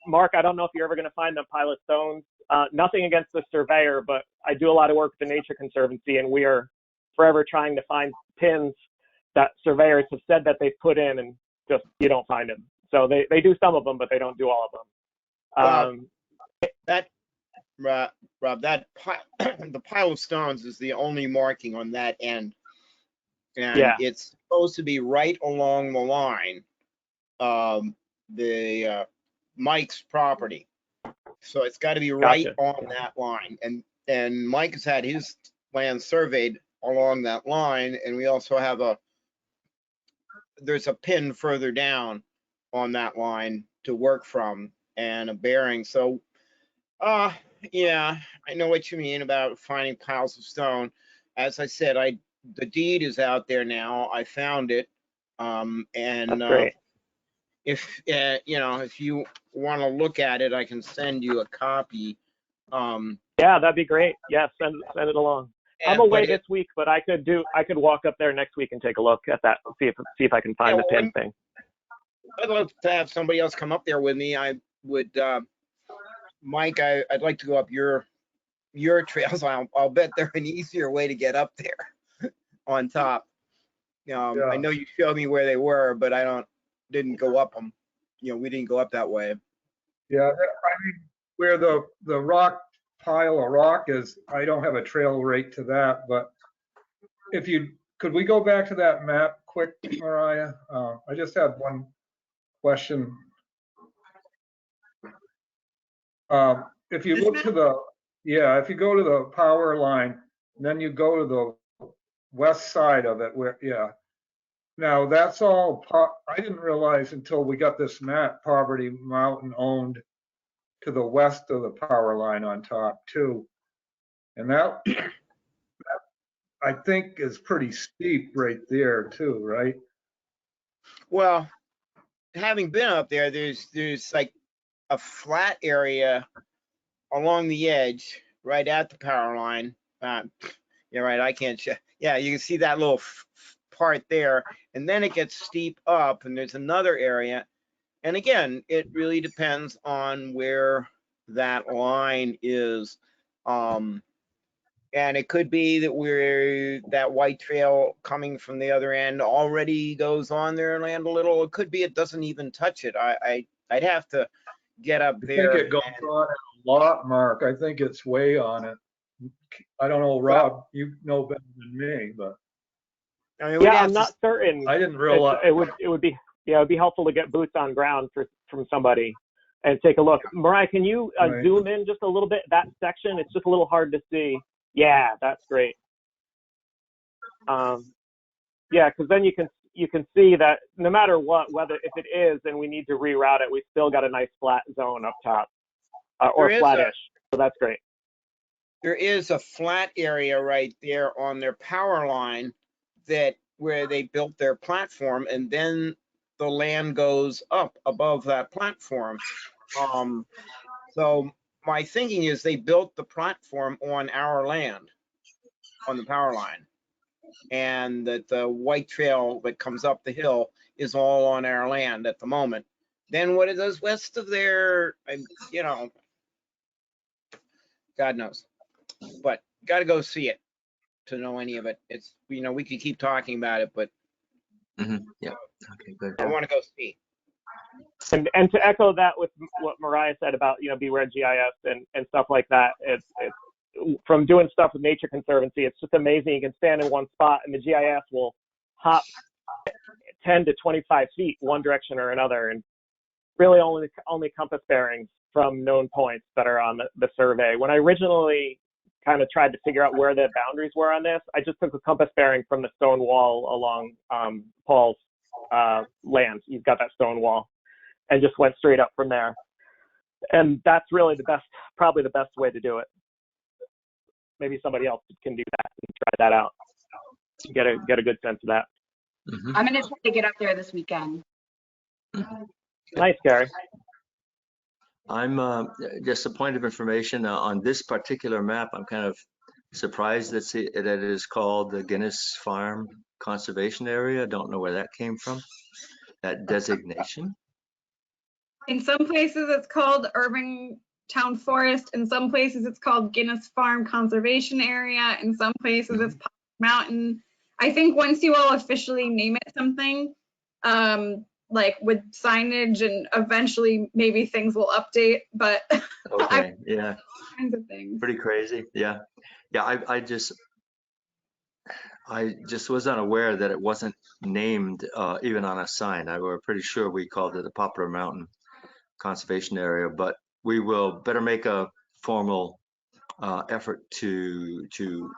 Speaker 7: Mark, I don't know if you're ever going to find the pile of stones. Nothing against the surveyor, but I do a lot of work with the Nature Conservancy, and we are forever trying to find pins that surveyors have said that they put in, and just you don't find them. So they do some of them, but they don't do all of them.
Speaker 5: Rob, that the pile of stones is the only marking on that end, and it's supposed to be right along the line, the Mike's property. So it's got to be right on that line, and Mike has had his land surveyed along that line, and we also have there's a pin further down on that line to work from, and a bearing. So yeah, I know what you mean about finding piles of stone. As I said, the deed is out there now. I found it. And if you want to look at it, I can send you a copy.
Speaker 7: Yeah, that'd be great. Yeah, send it along. I'm away this week, but I could walk up there next week and take a look at that, see if I can find the pin thing.
Speaker 5: I'd love to have somebody else come up there with me. I would. Mike, I'd like to go up your trails. I'll bet they're an easier way to get up there on top. I know you showed me where they were, but didn't go up them. We didn't go up that way.
Speaker 3: Yeah, I mean, where the rock pile of rock is, I don't have a trail right to that, but if you, could we go back to that map quick, Mariah? I just had one question. If you
Speaker 1: This
Speaker 3: look
Speaker 1: map?
Speaker 3: to the, yeah, if you go to the power line, then you go to the west side of it where, yeah. Now that's all, I didn't realize until we got this map, Poverty Mountain owned to the west of the power line on top too. And that I think is pretty steep right there too, right?
Speaker 5: Well, having been up there, there's like a flat area along the edge, right at the power line. You're right, I can't show. Yeah, you can see that little part there, and then it gets steep up, and there's another area. And again, it really depends on where that line is. And it could be that that white trail coming from the other end already goes on their land a little. It could be it doesn't even touch it. I'd have to get up
Speaker 3: I
Speaker 5: there.
Speaker 3: think it goes on it a lot, Mark. I think it's way on it. I don't know, Rob, you know better than me, but
Speaker 5: I mean, we'd
Speaker 7: Yeah,
Speaker 5: have
Speaker 7: I'm
Speaker 5: to-
Speaker 7: not certain.
Speaker 3: I didn't realize.
Speaker 7: It would be, yeah, it'd be helpful to get boots on ground from somebody and take a look. Mariah, can you
Speaker 3: Right.
Speaker 7: zoom in just a little bit, that section? It's just a little hard to see. Yeah, that's great. Yeah, because then you can see that no matter what, whether if it is and we need to reroute it, we still got a nice flat zone up top, or
Speaker 5: There is
Speaker 7: flattish. So that's great.
Speaker 5: there is a flat area right there on their power line where they built their platform, and then the land goes up above that platform. So my thinking is they built the platform on our land, on the power line, and that the white trail that comes up the hill is all on our land at the moment. Then what it does west of there, you know, God knows. But got to go see it to know any of it. It's, you know, we could keep talking about it, but
Speaker 2: Yeah. Okay, good.
Speaker 5: I want to go see.
Speaker 7: And to echo that with what Mariah said about, you know, beware GIS and stuff like that, it's from doing stuff with Nature Conservancy, it's just amazing. You can stand in one spot and the GIS will hop 10 to 25 feet one direction or another, and really only compass bearings from known points that are on the survey. When I originally kind of tried to figure out where the boundaries were on this, I just took a compass bearing from the stone wall along Paul's land. He's got that stone wall, and just went straight up from there. And that's really probably the best way to do it. Maybe somebody else can do that and try that out. Get a good sense of that.
Speaker 6: I'm gonna try to get up there this weekend.
Speaker 7: Nice, Gary.
Speaker 2: I'm just a point of information on this particular map. I'm kind of surprised that it is called the Guinness Farm Conservation Area. Don't know where that came from, that designation.
Speaker 1: In some places it's called Urban Town Forest. In some places it's called Guinness Farm Conservation Area. In some places it's Mountain. I think once you all officially name it something, like with signage, and eventually maybe things will update, but
Speaker 2: Okay, yeah,
Speaker 1: all kinds of things.
Speaker 2: pretty crazy. Yeah, I just was unaware that it wasn't named even on a sign. I were pretty sure we called it the Poplar Mountain Conservation Area, but we will better make a formal effort to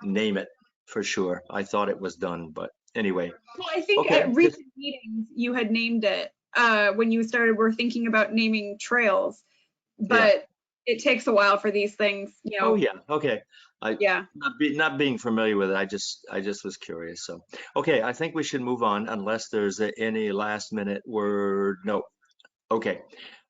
Speaker 2: name it for sure. I thought it was done, but anyway.
Speaker 1: Well, I think
Speaker 2: Okay.
Speaker 1: at recent meetings you had named it when you were thinking about naming trails, but it takes a while for these things, you know.
Speaker 2: Oh yeah, okay.
Speaker 1: Yeah.
Speaker 2: Not being familiar with it, I just was curious. So, okay, I think we should move on unless there's any last minute word. No. Okay.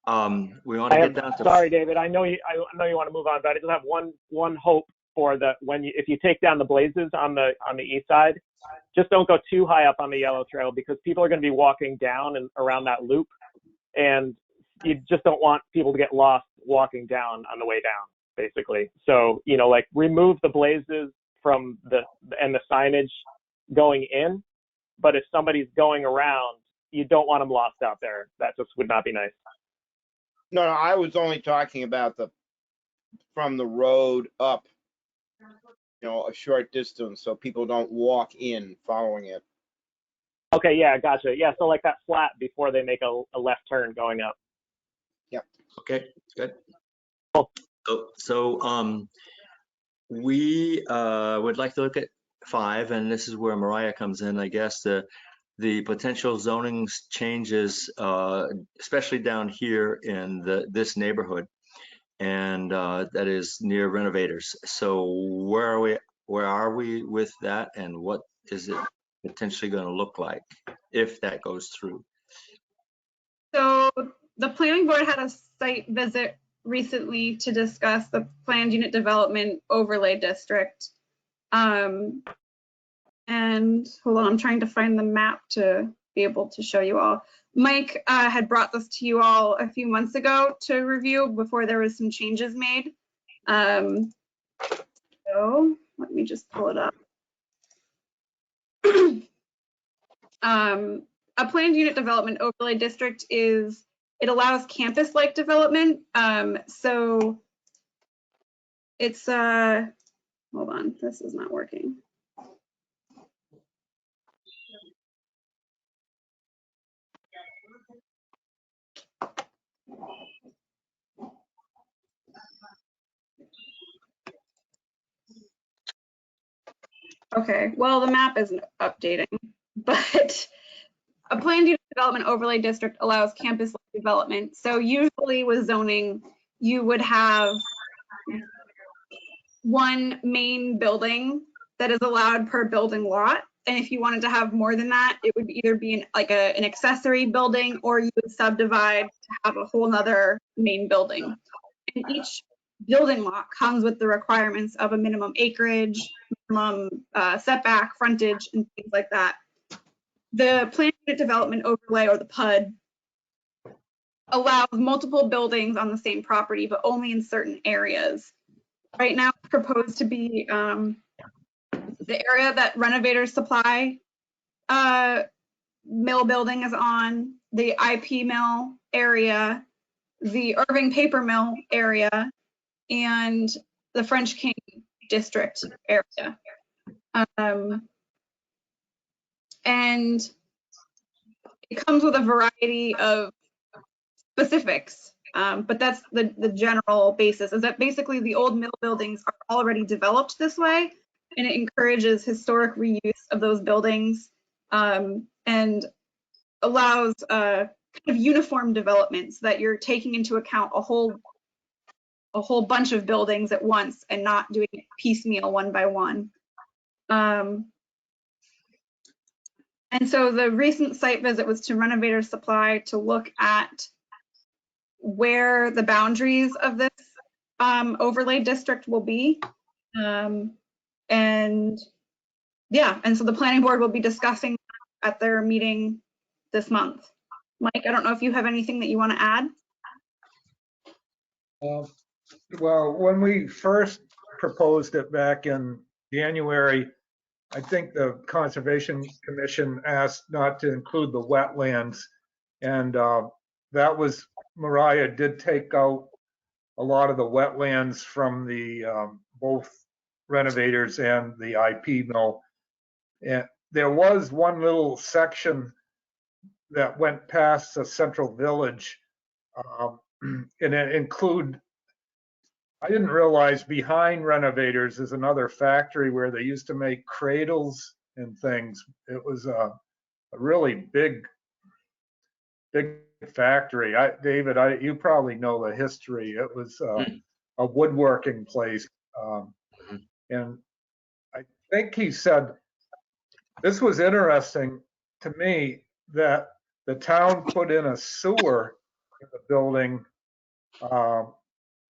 Speaker 2: We want to get down to.
Speaker 7: Sorry, David. I know you want to move on, but I just have one hope for if you take down the blazes on the east side, just don't go too high up on the yellow trail, because people are going to be walking down and around that loop, and you just don't want people to get lost walking down on the way down, basically. So, you know, like, remove the blazes from the signage going in, but if somebody's going around, you don't want them lost out there. That just would not be nice.
Speaker 5: No, no, I was only talking about from the road up, a short distance so people don't walk in following it.
Speaker 7: Okay, yeah, gotcha. Yeah, so like that flat before they make a left turn going up.
Speaker 2: Okay, good.
Speaker 7: Cool.
Speaker 2: So we would like to look at 5, and this is where Mariah comes in, I guess, the potential zoning changes, especially down here in this neighborhood, and that is near renovators. So where are we with that, and what is it potentially going to look like if that goes through?
Speaker 1: So the planning board had a site visit recently to discuss the planned unit development overlay district. And hold on, I'm trying to find the map to be able to show you all. Mike had brought this to you all a few months ago to review before there was some changes made. So let me just pull it up. A planned unit development overlay district it allows campus-like development. So it's, hold on, this is not working. Okay, well, the map isn't updating, but a planned unit development overlay district allows campus development. So usually with zoning, you would have one main building that is allowed per building lot. And if you wanted to have more than that, it would either be an accessory building, or you would subdivide to have a whole nother main building. And each building lot comes with the requirements of a minimum acreage, minimum setback, frontage, and things like that. The planned unit development overlay, or the PUD, allows multiple buildings on the same property, but only in certain areas. Right now, it's proposed to be the area that Renovators Supply mill building is on, the IP mill area, the Irving paper mill area, and the French King district area. And it comes with a variety of specifics, but that's the general basis, is that basically the old mill buildings are already developed this way, and it encourages historic reuse of those buildings, and allows kind of uniform development, so that you're taking into account a whole bunch of buildings at once and not doing it piecemeal one by one. And so the recent site visit was to Renovator Supply to look at where the boundaries of this overlay district will be. And yeah, and so the planning board will be discussing at their meeting this month. Mike, I don't know if you have anything that you want to add?
Speaker 3: Well, when we first proposed it back in January, I think the Conservation Commission asked not to include the wetlands. And that was, Mariah did take out a lot of the wetlands from the both renovators and the IP mill. And there was one little section that went past the central village, and it include, I didn't realize behind Renovators is another factory where they used to make cradles and things. It was a really big factory. David, you probably know the history. It was a woodworking place. And I think he said, this was interesting to me, that the town put in a sewer in the building,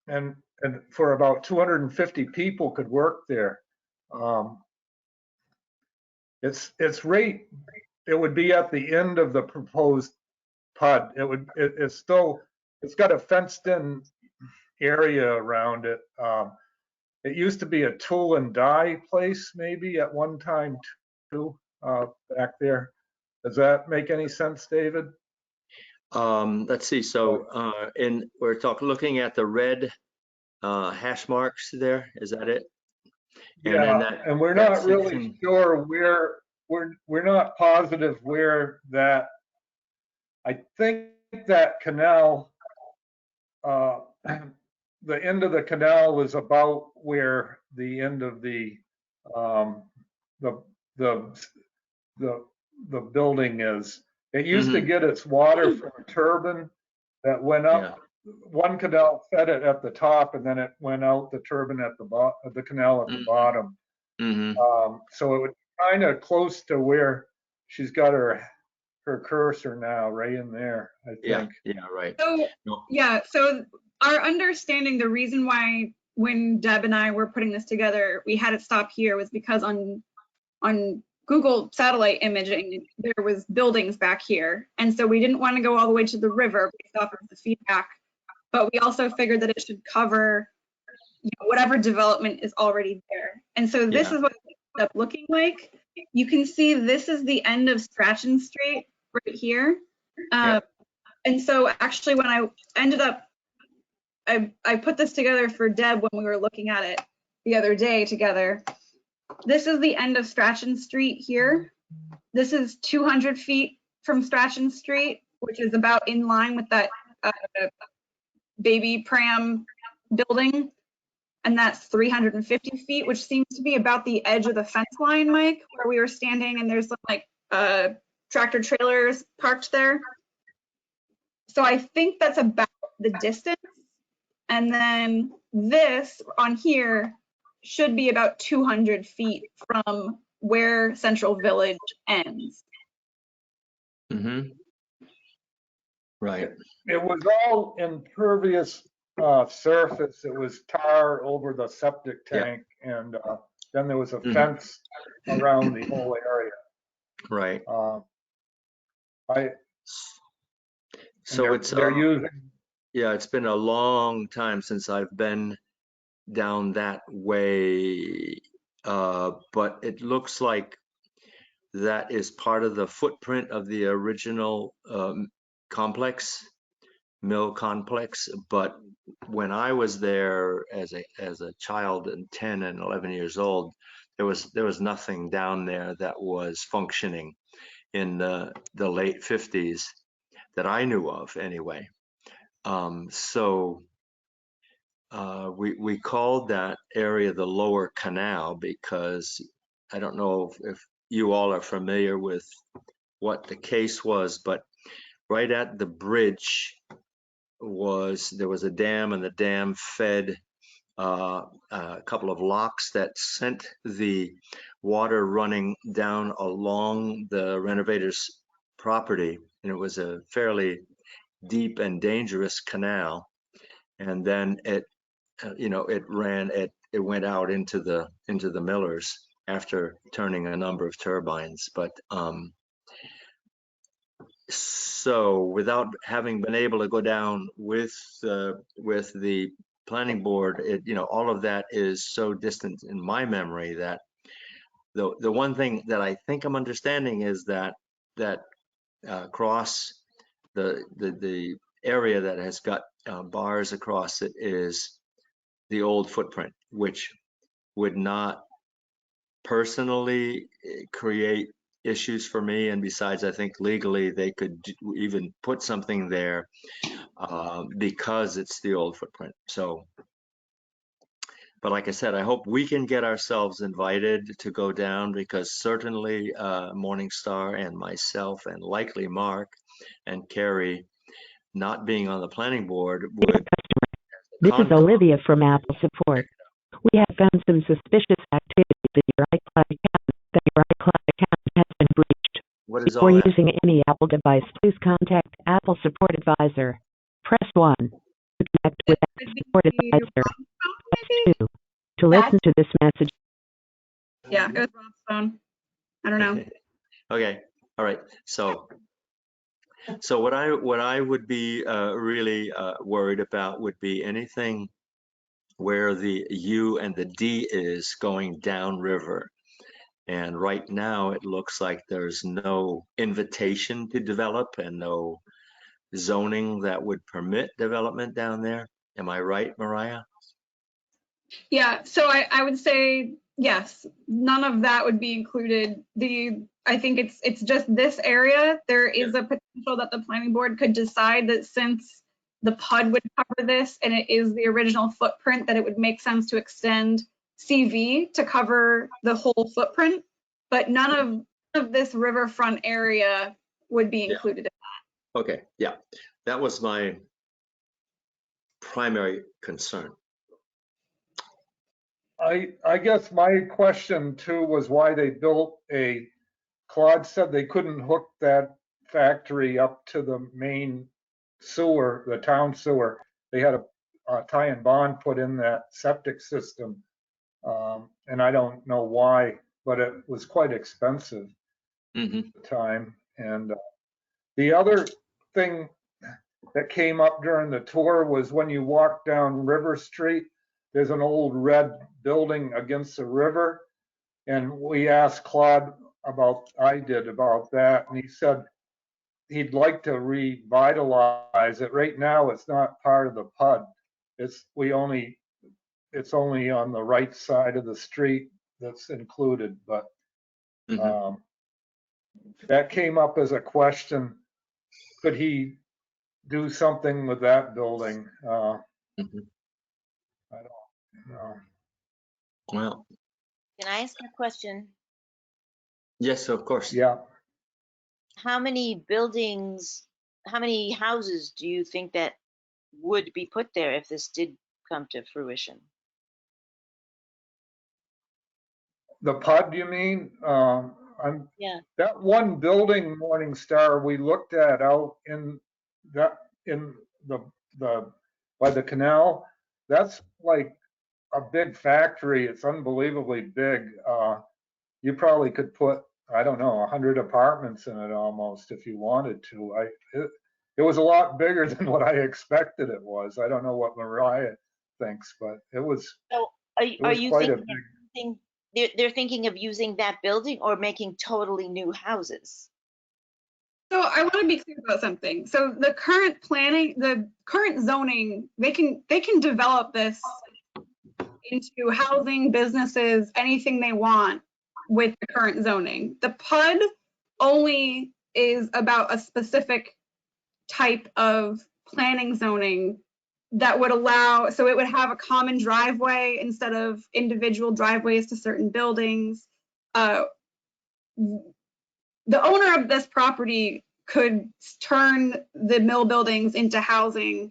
Speaker 3: and for about 250 people could work there. It's right, it would be at the end of the proposed PUD. It's got a fenced in area around it. It used to be a tool and die place maybe at one time too, back there. Does that make any sense, David?
Speaker 2: Let's see, so looking at the red hash marks there, is that it? And then
Speaker 3: Yeah,
Speaker 2: that-
Speaker 3: and we're
Speaker 2: that
Speaker 3: not really
Speaker 2: section-
Speaker 3: sure where, we're not positive where that, I think that canal, the end of the canal was about where the end of the building is. It used to get its water from a turbine that went up. One canal fed it at the top, and then it went out the turbine at the bottom, the canal at the bottom. So it would kind of close to where she's got her cursor now, right in there, I think.
Speaker 2: Yeah, right.
Speaker 1: So,
Speaker 2: No.
Speaker 1: yeah, so our understanding, the reason why when Deb and I were putting this together, we had it stop here was because on Google satellite imaging, there was buildings back here. And so we didn't want to go all the way to the river based off of the feedback, but we also figured that it should cover whatever development is already there. And so this is what it ended up looking like. You can see this is the end of Strachan Street right here. And so actually when I ended up, I put this together for Deb when we were looking at it the other day together. This is the end of Strachan Street here. This is 200 feet from Strachan Street, which is about in line with that baby pram building. And that's 350 feet, which seems to be about the edge of the fence line, Mike, where we were standing, and there's some like tractor trailers parked there. So I think that's about the distance. And then this on here should be about 200 feet from where Central Village ends.
Speaker 2: Right.
Speaker 3: It was all impervious surface. It was tar over the septic tank, and then there was a fence around the whole area.
Speaker 2: Right.
Speaker 3: So they're using.
Speaker 2: Yeah, it's been a long time since I've been down that way, but it looks like that is part of the footprint of the original mill complex. But when I was there as a child and 10 and 11 years old, there was nothing down there that was functioning in the late 50s that I knew of anyway. So we called that area the Lower Canal because I don't know if you all are familiar with what the case was, but right at the bridge there was a dam, and the dam fed a couple of locks that sent the water running down along the renovator's property, and it was a fairly deep and dangerous canal. And then it went out into the millers after turning a number of turbines. But so without having been able to go down with the planning board, all of that is so distant in my memory that the one thing that I think I'm understanding is that across the area that has got bars across it is the old footprint, which would not personally create issues for me. And besides, I think legally they could even put something there because it's the old footprint. So, but like I said, I hope we can get ourselves invited to go down, because certainly Morningstar and myself, and likely Mark and Carrie, not being on the planning board, would.
Speaker 8: This is Olivia from Apple Support. We have found some suspicious activity that your iCloud account has been breached.
Speaker 2: What is
Speaker 8: If
Speaker 2: all
Speaker 8: you're
Speaker 2: that?
Speaker 8: using any Apple device, please contact Apple Support Advisor. Press 1 to connect with Apple Support Advisor. Press 2 to listen to this message.
Speaker 1: Yeah, it was Rob's phone. I don't know.
Speaker 2: Okay, all right. So what I would be really worried about would be anything where the U and the D is going downriver. And right now it looks like there's no invitation to develop and no zoning that would permit development down there. Am I right, Mariah?
Speaker 1: Yeah, so I would say yes, none of that would be included. I think it's just this area. There is a potential that the planning board could decide that since the PUD would cover this and it is the original footprint, that it would make sense to extend CV to cover the whole footprint. But none of this riverfront area would be included in that.
Speaker 2: Okay, yeah, that was my primary concern.
Speaker 3: I guess my question too was why they built Claude said they couldn't hook that factory up to the main sewer, the town sewer. They had a tie and bond put in that septic system. And I don't know why, but it was quite expensive at the time. And the other thing that came up during the tour was when you walk down River Street, there's an old red building against the river. And we asked Claude about that. And he said he'd like to revitalize it. Right now, it's not part of the PUD. It's only on the right side of the street that's included, but that came up as a question. Could he do something with that building? I don't know.
Speaker 2: Well,
Speaker 4: Can I ask a question?
Speaker 2: yes, of course.
Speaker 3: Yeah.
Speaker 4: How many buildings, how many houses do you think that would be put there if this did come to fruition?
Speaker 3: The PUD, you mean?
Speaker 4: Yeah.
Speaker 3: That one building, Morningstar, we looked at out in the by the canal. That's like a big factory. It's unbelievably big. You probably could put, I don't know, 100 apartments in it almost if you wanted to. It was a lot bigger than what I expected it was. I don't know what Mariah thinks, but it was.
Speaker 4: So are you
Speaker 3: quite a
Speaker 4: thinking they're thinking of using that building or making totally new houses?
Speaker 1: So I want to be clear about something. So the current planning, the current zoning, they can develop this into housing, businesses, anything they want with the current zoning. The PUD only is about a specific type of planning zoning that would allow, so it would have a common driveway instead of individual driveways to certain buildings. The owner of this property could turn the mill buildings into housing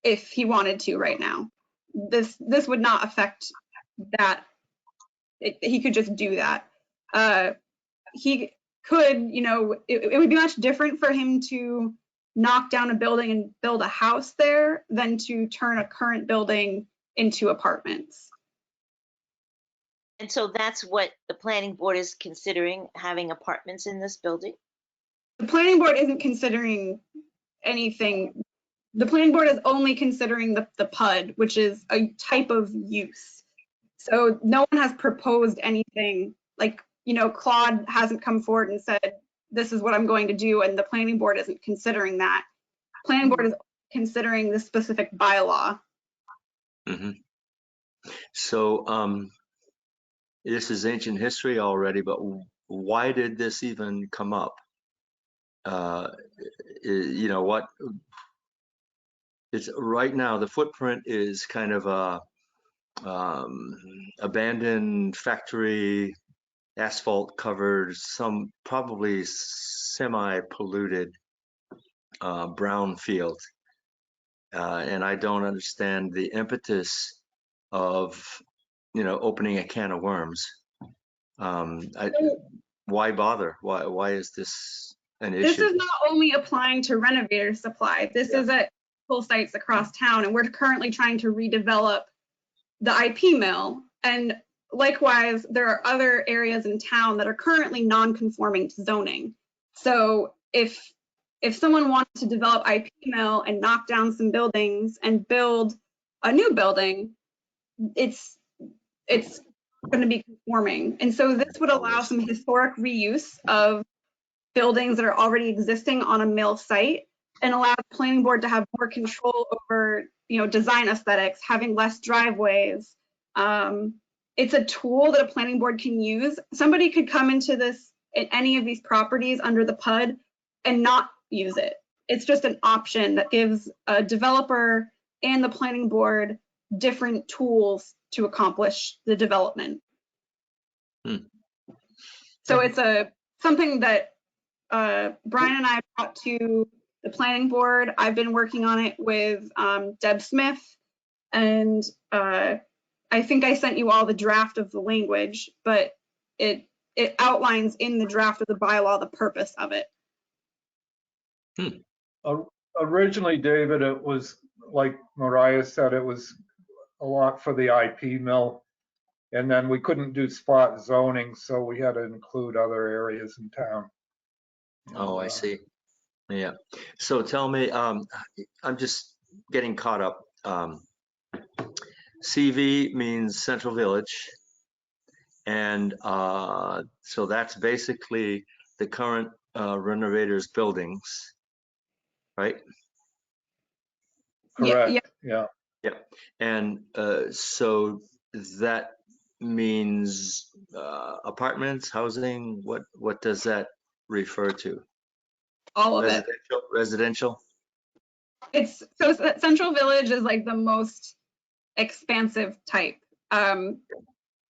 Speaker 1: if he wanted to right now. This would not affect that. He could just do that. He could, it would be much different for him to knock down a building and build a house there than to turn a current building into apartments.
Speaker 4: And so that's what the planning board is considering, having apartments in this building?
Speaker 1: The planning board isn't considering anything. The planning board is only considering the PUD, which is a type of use. So no one has proposed anything, like, Claude hasn't come forward and said, this is what I'm going to do, and the planning board isn't considering that. Planning board is considering the specific bylaw.
Speaker 2: So this is ancient history already, but why did this even come up? What? It's right now the footprint is kind of a abandoned factory, asphalt covered, some probably semi-polluted brown field. And I don't understand the impetus of, opening a can of worms. Why bother? Why is this an issue?
Speaker 1: This is not only applying to renovator supply. This is at full sites across town, and we're currently trying to redevelop the IP mill. And likewise, there are other areas in town that are currently non-conforming to zoning. So if someone wanted to develop IP mill and knock down some buildings and build a new building, it's going to be conforming. And so this would allow some historic reuse of buildings that are already existing on a mill site and allow the planning board to have more control over, design aesthetics, having less driveways. It's a tool that a planning board can use. Somebody could come into any of these properties under the PUD and not use it. It's just an option that gives a developer and the planning board different tools to accomplish the development. So it's something that Brian and I brought to the planning board. I've been working on it with Deb Smith, and I think I sent you all the draft of the language, but it outlines in the draft of the bylaw the purpose of it.
Speaker 3: Originally, David, it was like Mariah said, it was a lot for the IP mill. And then we couldn't do spot zoning, so we had to include other areas in town.
Speaker 2: Oh, I see. Yeah. So tell me, I'm just getting caught up. CV means Central Village. And so that's basically the current renovators buildings, right?
Speaker 3: Correct,
Speaker 1: Yeah.
Speaker 3: yeah.
Speaker 2: And so that means apartments, housing, what does that refer to?
Speaker 1: All of it.
Speaker 2: Residential?
Speaker 1: So Central Village is like the most expansive type. So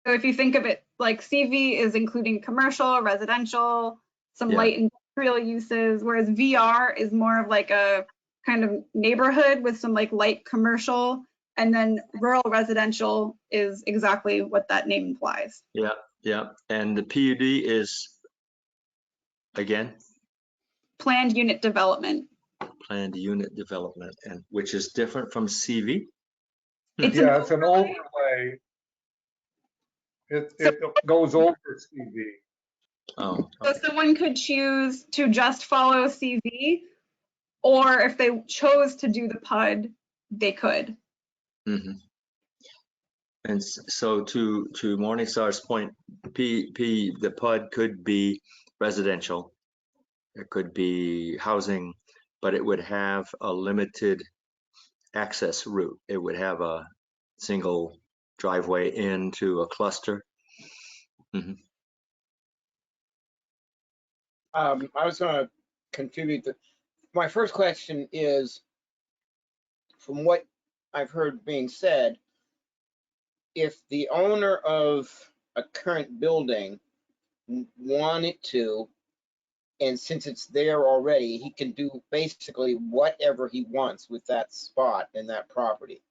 Speaker 1: if you think of it, like CV is including commercial, residential, some light industrial uses, whereas VR is more of like a kind of neighborhood with some like light commercial, and then rural residential is exactly what that name implies.
Speaker 2: Yeah. And the PUD is, again?
Speaker 1: Planned unit development.
Speaker 2: Planned unit development, and which is different from CV?
Speaker 3: It's an overlay. It goes over CV.
Speaker 2: Oh.
Speaker 1: So someone could choose to just follow CV, or if they chose to do the PUD, they could.
Speaker 2: Mm-hmm. And so to Morningstar's point, the PUD could be residential, it could be housing, but it would have a limited access route. It would have a single driveway into a cluster. Mm-hmm.
Speaker 5: I was going to contribute. My first question is, from what I've heard being said, if the owner of a current building wanted to, and since it's there already, he can do basically whatever he wants with that spot and that property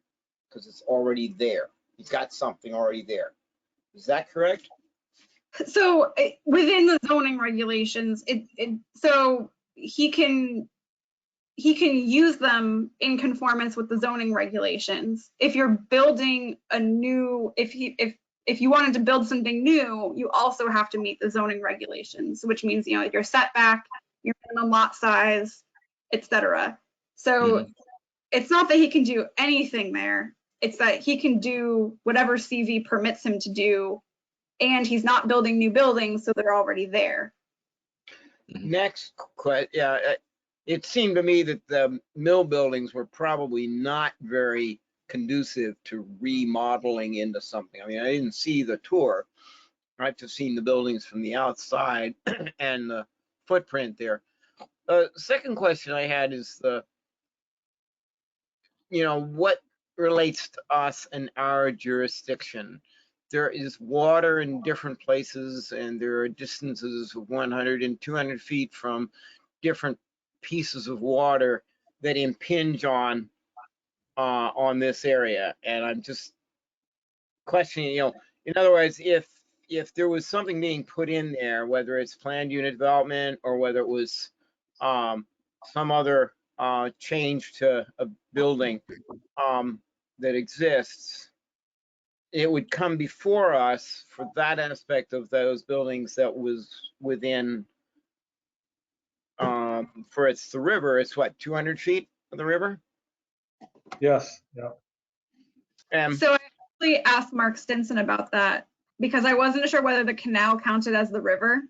Speaker 5: because it's already there. He's got something already there. Is that correct?
Speaker 1: So within the zoning regulations, so he can use them in conformance with the zoning regulations. If you're building a new, if you wanted to build something new, you also have to meet the zoning regulations, which means your setback, your minimum lot size, etc. So it's not that he can do anything there. It's that he can do whatever CV permits him to do, and he's not building new buildings, so they're already there.
Speaker 5: Next question. Yeah, it seemed to me that the mill buildings were probably not very conducive to remodeling into something. I mean, I didn't see the tour. I've just seen the buildings from the outside and the footprint there. Second question I had is what relates to us and our jurisdiction. There is water in different places, and there are distances of 100 and 200 feet from different pieces of water that impinge on this area. And I'm just questioning, in other words, if there was something being put in there, whether it's planned unit development or whether it was some other change to a building that exists, it would come before us for that aspect of those buildings that was within, for it's the river, it's what, 200 feet of the river?
Speaker 3: Yes, yeah.
Speaker 1: So I actually asked Mark Stinson about that because I wasn't sure whether the canal counted as the river.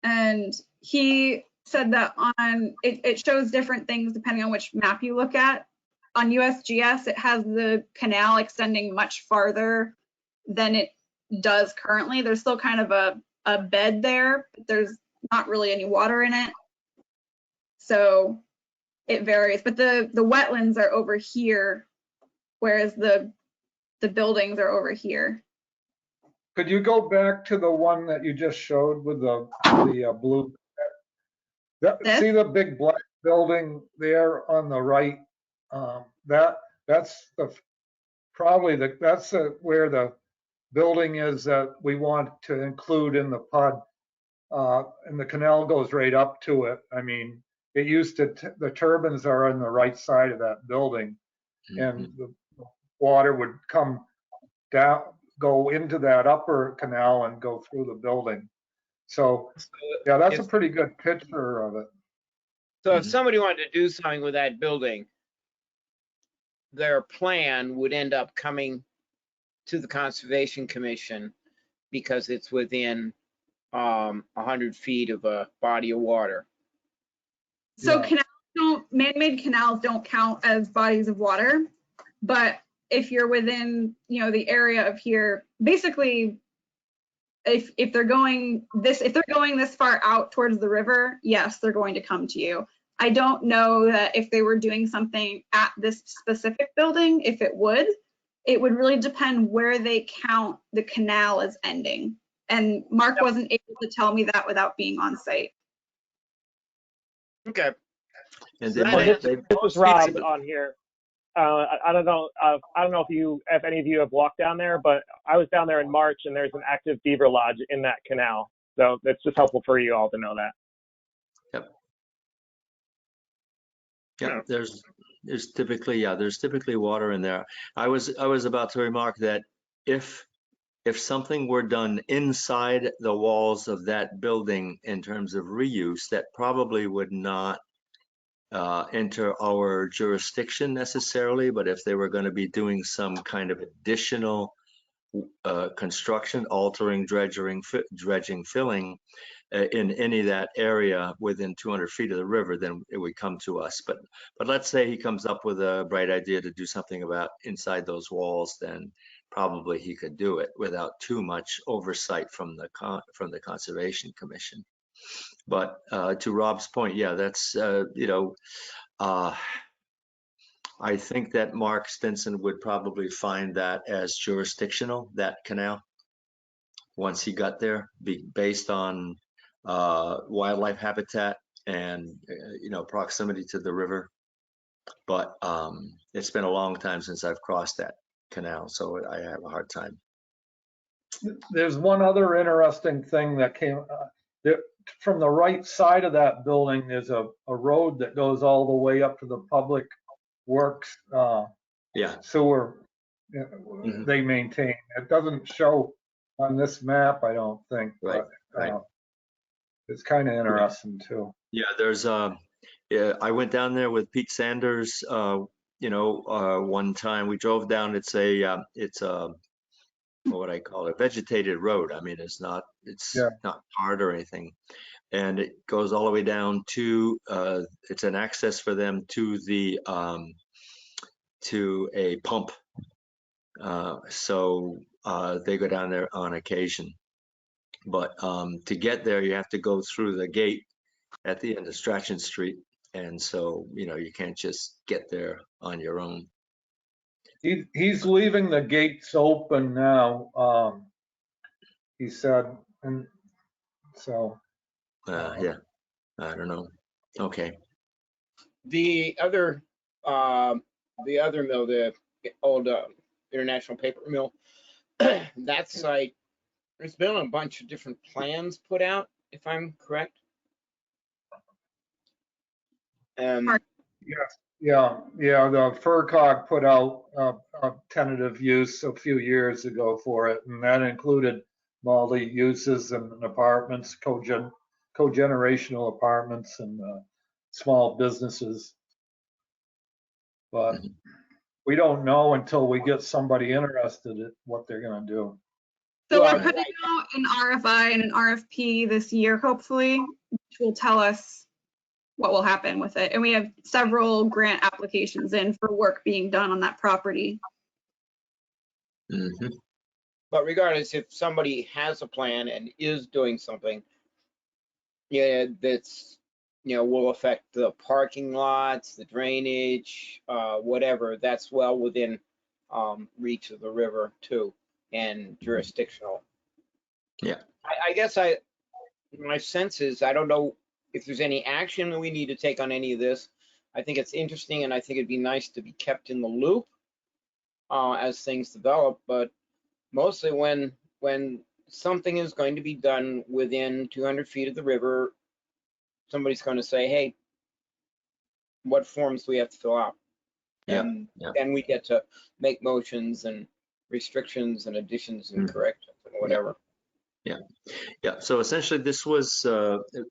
Speaker 1: And he said that on, it shows different things depending on which map you look at. On USGS, it has the canal extending much farther than it does currently. There's still kind of a bed there, but there's not really any water in it. So it varies, but the wetlands are over here, whereas the buildings are over here.
Speaker 3: Could you go back to the one that you just showed with the blue?
Speaker 1: This?
Speaker 3: See the big black building there on the right? That's probably where the building is that we want to include in the PUD. And the canal goes right up to it. I mean, it used to, the turbines are on the right side of that building, and the water would come down, go into that upper canal and go through the building. So, yeah, that's a pretty good picture of it.
Speaker 5: So if somebody wanted to do something with that building, their plan would end up coming to the Conservation Commission because it's within 100 feet of a body of water.
Speaker 1: So
Speaker 3: Yeah.
Speaker 1: man-made canals don't count as bodies of water, but if you're within, the area of here, basically, if they're going this far out towards the river, yes, they're going to come to you. I don't know that if they were doing something at this specific building, if it would really depend where they count the canal as ending. And Mark wasn't able to tell me that without being on site.
Speaker 5: Okay.
Speaker 2: And
Speaker 5: So
Speaker 2: then
Speaker 5: that
Speaker 2: they
Speaker 7: This is Rob on here. I don't know. I don't know if any of you have walked down there, but I was down there in March, and there's an active beaver lodge in that canal. So it's just helpful for you all to know that.
Speaker 2: Yeah, there's typically water in there. I was about to remark that if something were done inside the walls of that building in terms of reuse, that probably would not enter our jurisdiction necessarily, but if they were going to be doing some kind of additional construction, altering, dredging, filling in any of that area within 200 feet of the river, then it would come to us. But let's say he comes up with a bright idea to do something about inside those walls, then probably he could do it without too much oversight from the Conservation Commission. But to Rob's point, yeah, that's I think that Mark Stinson would probably find that as jurisdictional, that canal, once he got there, based on wildlife habitat and proximity to the river. But it's been a long time since I've crossed that canal, so I have a hard time.
Speaker 3: There's one other interesting thing that came from the right side of that building. There's a road that goes all the way up to the public works sewer they maintain. It doesn't show on this map, I don't think.
Speaker 2: Right,
Speaker 3: but,
Speaker 2: right.
Speaker 3: It's kind of interesting too.
Speaker 2: Yeah, there's I went down there with Pete Sanders one time. We drove down. It's a what would I call it, vegetated road. I mean, it's not hard or anything, and it goes all the way down to it's an access for them to the to a pump. So they go down there on occasion, but to get there you have to go through the gate at the end of Strachan Street, and so you can't just get there on your own.
Speaker 3: He's leaving the gates open now, he said, and so.
Speaker 2: Yeah, I don't know. Okay.
Speaker 5: The other mill, the old International Paper Mill, that site, there's been a bunch of different plans put out, if I'm correct.
Speaker 3: Yeah, the FERCog put out a tentative use a few years ago for it, and that included multi-uses and apartments, co-generational apartments and small businesses. But we don't know until we get somebody interested in what they're going to do.
Speaker 1: So we're putting out an RFI and an RFP this year, hopefully, which will tell us what will happen with it. And we have several grant applications in for work being done on that property.
Speaker 2: Mhm.
Speaker 5: But regardless, if somebody has a plan and is doing something, yeah, that's, will affect the parking lots, the drainage, whatever, that's well within reach of the river too, and jurisdictional.
Speaker 2: Yeah.
Speaker 5: I guess my sense is, I don't know if there's any action that we need to take on any of this. I think it's interesting, and I think it'd be nice to be kept in the loop as things develop, but mostly when something is going to be done within 200 feet of the river, somebody's going to say, hey, what forms do we have to fill out?
Speaker 2: Yeah,
Speaker 5: And
Speaker 2: yeah.
Speaker 5: then we get to make motions and restrictions and additions and corrections and whatever.
Speaker 2: Yeah, so essentially this was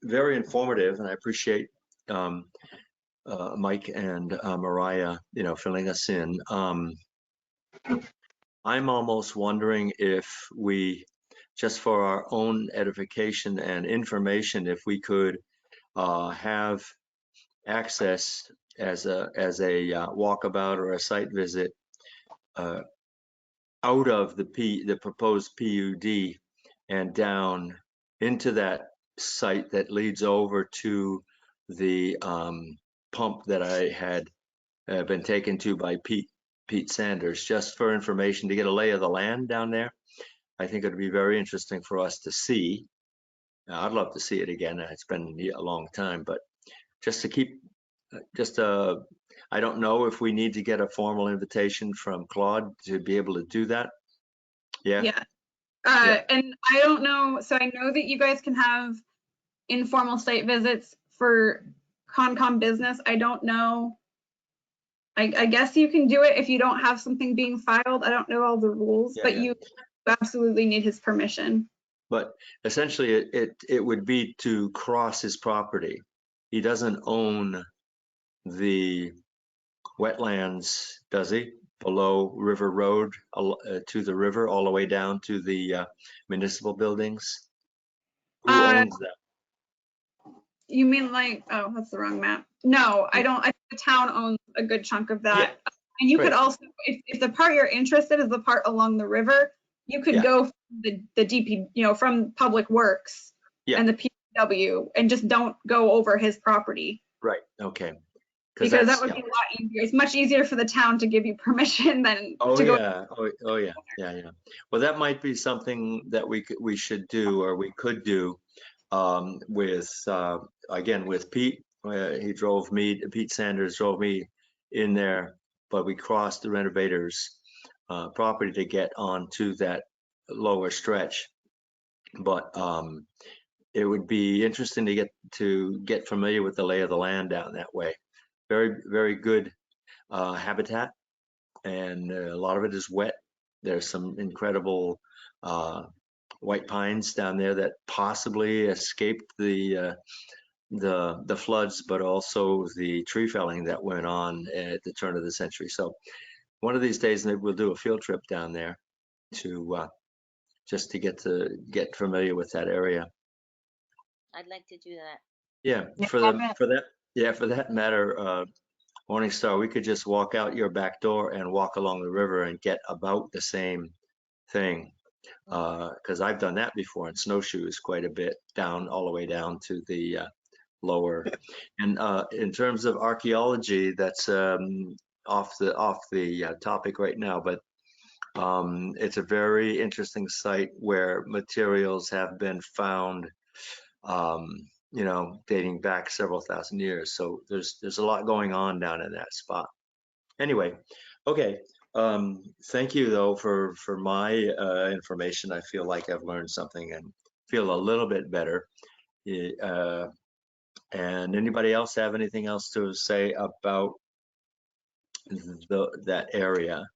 Speaker 2: very informative, and I appreciate Mike and Mariah, filling us in. I'm almost wondering if we, just for our own edification and information, if we could have access as a walkabout or a site visit out of the proposed PUD and down into that site that leads over to the pump that I had been taken to by Pete Sanders, just for information, to get a lay of the land down there. I think it'd be very interesting for us to see. I'd love to see it again. It's been a long time, but just to keep, I don't know if we need to get a formal invitation from Claude to be able to do that. Yeah.
Speaker 1: Yeah.
Speaker 2: Yeah.
Speaker 1: And I don't know, so I know that you guys can have informal site visits for Concom business. I don't know. I guess you can do it if you don't have something being filed. I don't know all the rules,
Speaker 2: Yeah,
Speaker 1: but
Speaker 2: yeah.
Speaker 1: you absolutely need his permission.
Speaker 2: But essentially, it would be to cross his property. He doesn't own the wetlands, does he? Below River Road to the river, all the way down to the municipal buildings? Who owns that?
Speaker 1: You mean like, oh, that's the wrong map. No, I don't. I think the town owns a good chunk of that.
Speaker 2: Yeah.
Speaker 1: And you could
Speaker 2: Great.
Speaker 1: also, if the part you're interested is the part along the river, you could
Speaker 2: Yeah.
Speaker 1: go from the DP, from Public Works
Speaker 2: Yeah.
Speaker 1: and the PW and just don't go over his property.
Speaker 2: Right, okay.
Speaker 1: Because that would be a lot easier. It's much easier for the town to give you permission than to go.
Speaker 2: Yeah. Oh, yeah. Yeah. Well, that might be something that we should do, or we could do with again with Pete. Pete Sanders drove me in there, but we crossed the renovators property to get onto that lower stretch. But it would be interesting to get familiar with the lay of the land down that way. Very, very good habitat, and a lot of it is wet. There's some incredible white pines down there that possibly escaped the floods, but also the tree felling that went on at the turn of the century. So one of these days, maybe we'll do a field trip down there to just to get familiar with that area.
Speaker 4: I'd like to do that.
Speaker 2: Yeah, for that matter, Morningstar, we could just walk out your back door and walk along the river and get about the same thing. Because I've done that before in snowshoes quite a bit, down all the way down to the lower. And in terms of archaeology, that's off the topic right now, but it's a very interesting site where materials have been found, dating back several thousand years. So there's a lot going on down in that spot. Anyway, okay. Thank you though for my information. I feel like I've learned something and feel a little bit better. And anybody else have anything else to say about that area?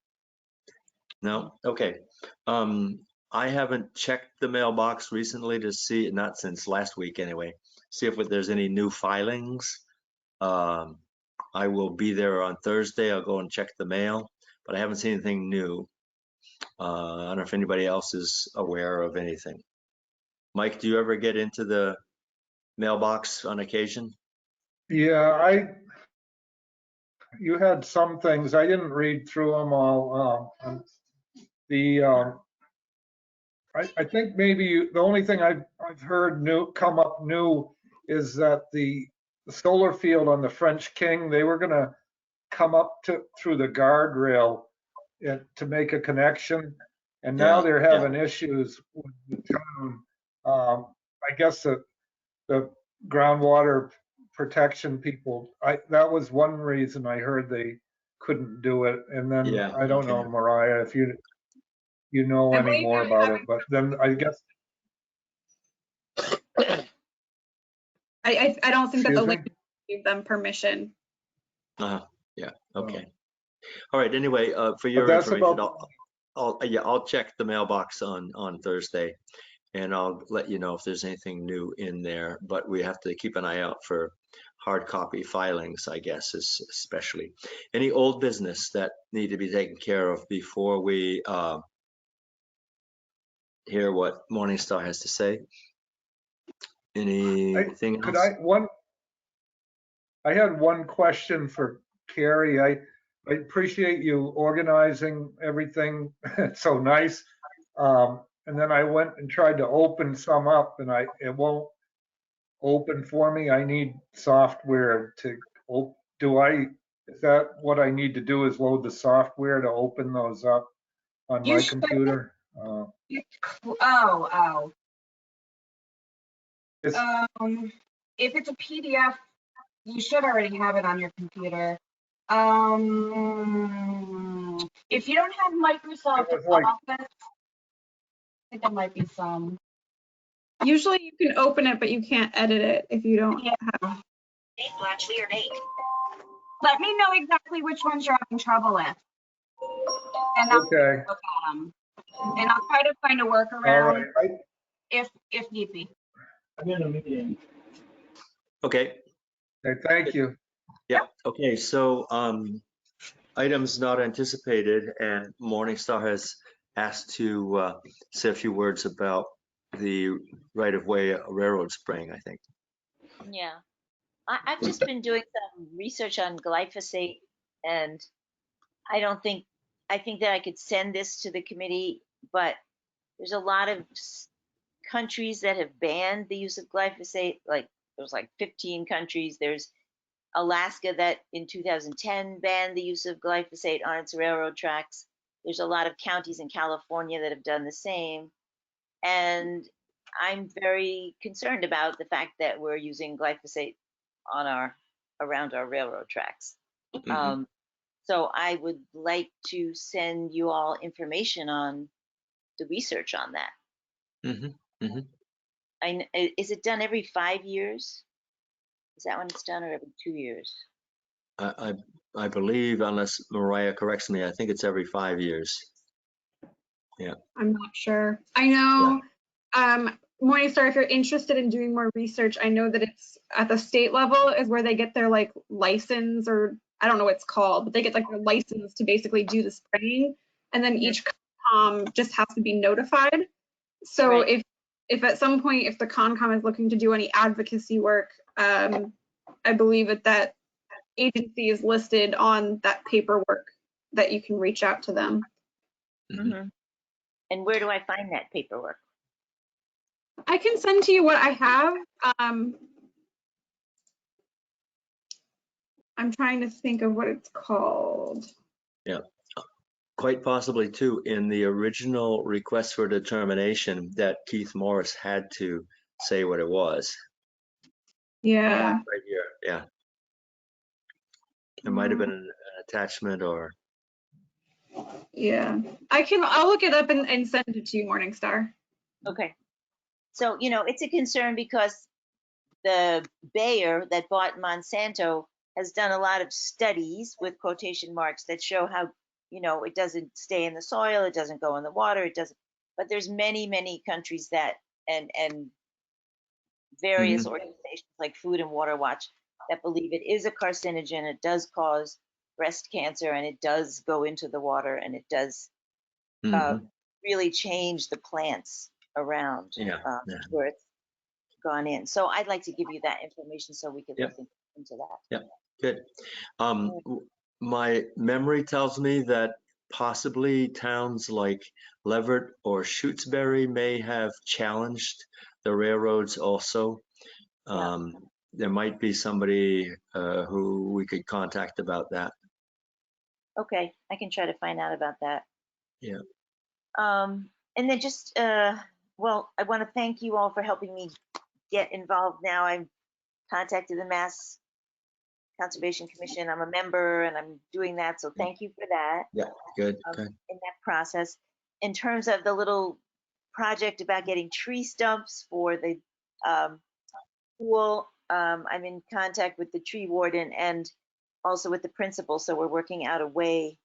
Speaker 2: No? Okay. I haven't checked the mailbox recently to see, not since last week anyway, see if there's any new filings. I will be there on Thursday. I'll go and check the mail, but I haven't seen anything new. I don't know if anybody else is aware of anything. Mike, do you ever get into the mailbox on occasion?
Speaker 3: Yeah, you had some things, I didn't read through them all. I think maybe the only thing I've heard come up new is that the solar field on the French King, they were gonna come up through the guardrail to make a connection. And now
Speaker 2: Yeah,
Speaker 3: they're
Speaker 2: yeah.
Speaker 3: having issues with the town. I guess the groundwater protection people, that was one reason I heard they couldn't do it. And then,
Speaker 2: Yeah,
Speaker 3: I don't know,
Speaker 2: okay.
Speaker 3: Mariah, if you know
Speaker 1: I
Speaker 3: any
Speaker 1: believe
Speaker 3: more
Speaker 1: they're
Speaker 3: about it,
Speaker 1: having-
Speaker 3: but then I guess,
Speaker 1: I don't think that the
Speaker 3: excuse me?
Speaker 1: link gave them permission.
Speaker 2: Yeah, okay. All right, anyway, for your
Speaker 3: that's
Speaker 2: information,
Speaker 3: about-
Speaker 2: I'll check the mailbox on Thursday, and I'll let you know if there's anything new in there, but we have to keep an eye out for hard copy filings, I guess, especially. Any old business that need to be taken care of before we hear what Morningstar has to say? Anything
Speaker 3: Could
Speaker 2: else?
Speaker 3: I had one question for Carrie. I appreciate you organizing everything. It's so nice. And then I went and tried to open some up and it won't open for me. I need software to, is that what I need to do, is load the software to open those up on
Speaker 6: You
Speaker 3: my
Speaker 6: should-
Speaker 3: computer?
Speaker 6: Oh.
Speaker 3: It's-
Speaker 6: If it's a PDF, you should already have it on your computer. If you don't have Microsoft
Speaker 3: It was like-
Speaker 6: Office, I think there might be some.
Speaker 1: Usually you can open it, but you can't edit it if you don't
Speaker 6: Yeah.
Speaker 1: have.
Speaker 6: Let me know exactly which ones you're having trouble with. And I'll
Speaker 3: Okay,
Speaker 6: look at them. And I'll try to find a
Speaker 3: all
Speaker 6: workaround
Speaker 3: right.
Speaker 6: if need be.
Speaker 2: Okay,
Speaker 3: Okay, thank you.
Speaker 2: yeah, okay, so items not anticipated, and Morningstar has asked to say a few words about the right-of-way railroad spraying, I think.
Speaker 4: Yeah. I've just been doing some research on glyphosate, and I think that I could send this to the committee, but there's a lot of countries that have banned the use of glyphosate. Like there's like 15 countries. There's Alaska that in 2010 banned the use of glyphosate on its railroad tracks. There's a lot of counties in California that have done the same. And I'm very concerned about the fact that we're using glyphosate around our railroad tracks.
Speaker 2: Mhm.
Speaker 4: So I would like to send you all information on the research on that.
Speaker 2: Mhm, mhm.
Speaker 4: Is it done every 5 years? Is that when it's done, or every 2 years?
Speaker 2: I believe, unless Mariah corrects me, I think it's every 5 years.
Speaker 1: I'm not sure. I know, Morningstar, if you're interested in doing more research, I know that it's at the state level is where they get their like license, or I don't know what it's called, but they get like their license to basically do the spraying. And then each just has to be notified. So
Speaker 4: Right.
Speaker 1: if at some point, if the Concom is looking to do any advocacy work, I believe that agency is listed on that paperwork that you can reach out to them.
Speaker 2: Mhm.
Speaker 4: And where do I find that paperwork?
Speaker 1: I can send to you what I have. I'm trying to think of what it's called.
Speaker 2: Yeah, quite possibly too, in the original request for determination that Keith Morris had to say what it was.
Speaker 1: Yeah.
Speaker 2: Right here, yeah. There might have been an attachment or,
Speaker 1: Yeah. I'll look it up and send it to you, Morningstar.
Speaker 4: Okay. So, it's a concern because the Bayer that bought Monsanto has done a lot of studies with quotation marks that show how, it doesn't stay in the soil, it doesn't go in the water, it doesn't, but there's many, many countries that, and various organizations like Food and Water Watch that believe it is a carcinogen, it does cause breast cancer, and it does go into the water, and it does
Speaker 2: Mhm.
Speaker 4: really change the plants around
Speaker 2: Yeah, yeah.
Speaker 4: where it's gone in. So I'd like to give you that information so we could
Speaker 2: Yep.
Speaker 4: look into into that.
Speaker 2: Yeah, good. My memory tells me that possibly towns like Leverett or Shutesbury may have challenged the railroads also. There might be somebody who we could contact about that.
Speaker 4: Okay, I can try to find out about that.
Speaker 2: Yeah.
Speaker 4: And then just, well, I want to thank you all for helping me get involved now. I've contacted the Mass Conservation Commission. I'm a member and I'm doing that. So thank you for that.
Speaker 2: Yeah, good.
Speaker 4: In that process. In terms of the little project about getting tree stumps for the pool, I'm in contact with the tree warden and also with the principal. So we're working out a way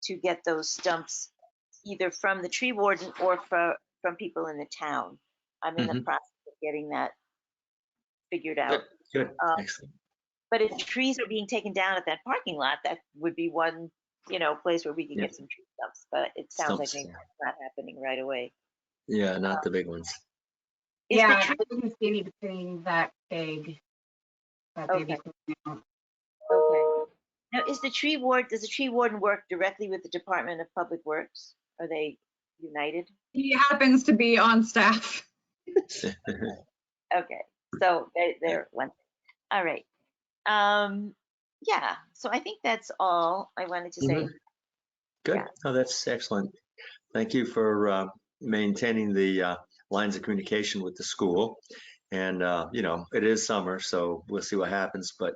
Speaker 4: to get those stumps either from the tree warden or from people in the town. I'm in the process of getting that figured out.
Speaker 2: Good. Excellent.
Speaker 4: But if trees are being taken down at that parking lot, that would be one, place where we could get some tree stumps. But it sounds like maybe that's not happening right away.
Speaker 2: Yeah, not the big ones.
Speaker 6: Yeah, I didn't see anything that big.
Speaker 4: Okay. Now, does the tree warden work directly with the Department of Public Works? Are they united?
Speaker 1: He happens to be on staff.
Speaker 4: Okay, so they're one. All right. Yeah, so I think that's all I wanted to say.
Speaker 2: Good.
Speaker 4: Yeah.
Speaker 2: Oh, that's excellent. Thank you for maintaining the lines of communication with the school. And, it is summer, so we'll see what happens. But,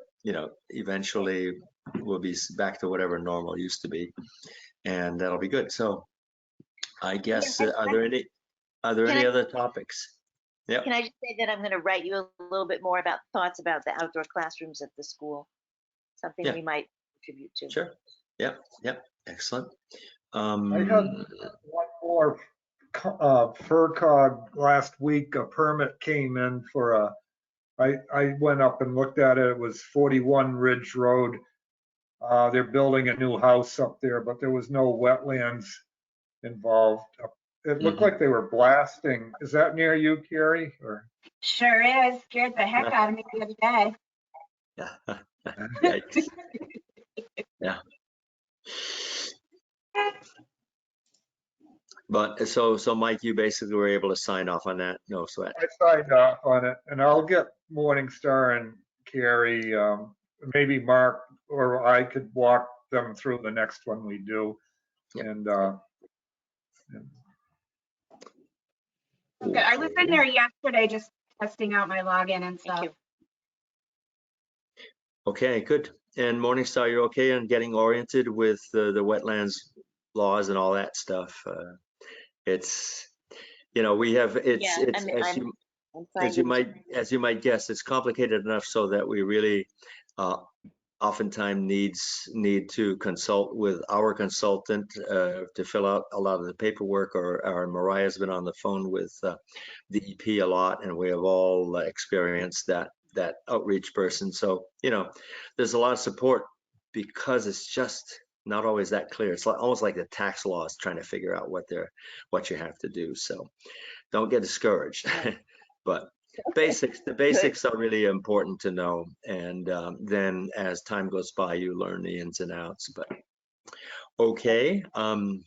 Speaker 2: eventually we'll be back to whatever normal used to be. And that'll be good. So I guess, are there any other topics? Yep.
Speaker 4: Can I just say that I'm going to write you a little bit more about thoughts about the outdoor classrooms at the school? Something we might contribute to.
Speaker 2: Sure. Yep. Excellent.
Speaker 3: I had one more FERCog last week. A permit came in for I went up and looked at it. It was 41 Ridge Road. They're building a new house up there, but there was no wetlands involved. It looked like they were blasting. Is that near you, Carrie? Or?
Speaker 6: Sure is. Scared the heck out of me the other day.
Speaker 2: Yikes. Yeah. But so Mike, you basically were able to sign off on that. No sweat.
Speaker 3: I signed off on it, and I'll get Morningstar and Carrie, maybe Mark, or I could walk them through the next one we do.
Speaker 2: Yep.
Speaker 3: And
Speaker 6: Okay, I was in there yesterday just testing out my login and stuff.
Speaker 2: Okay, good. And Morningstar, you're okay on getting oriented with the wetlands laws and all that stuff. It's, we have, as you might guess, it's complicated enough so that we really oftentimes need to consult with our consultant to fill out a lot of the paperwork, or Mariah's been on the phone with the EP a lot, and we have all experienced that outreach person. So, there's a lot of support because it's just not always that clear. It's almost like the tax laws, trying to figure out what you have to do. So don't get discouraged. But the basics are really important to know. And then as time goes by, you learn the ins and outs. But okay. I'll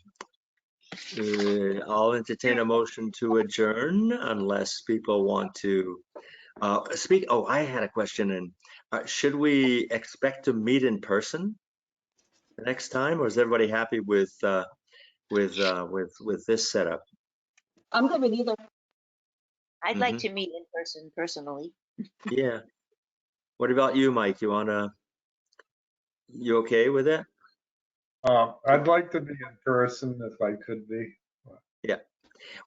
Speaker 2: entertain a motion to adjourn unless people want to speak. Oh, I had a question. And should we expect to meet in person the next time, or is everybody happy with this setup?
Speaker 6: I'm good with either.
Speaker 4: I'd like to meet in person personally.
Speaker 2: Yeah. What about you, Mike? You okay with it?
Speaker 3: I'd like to be in person if I could be.
Speaker 2: Yeah.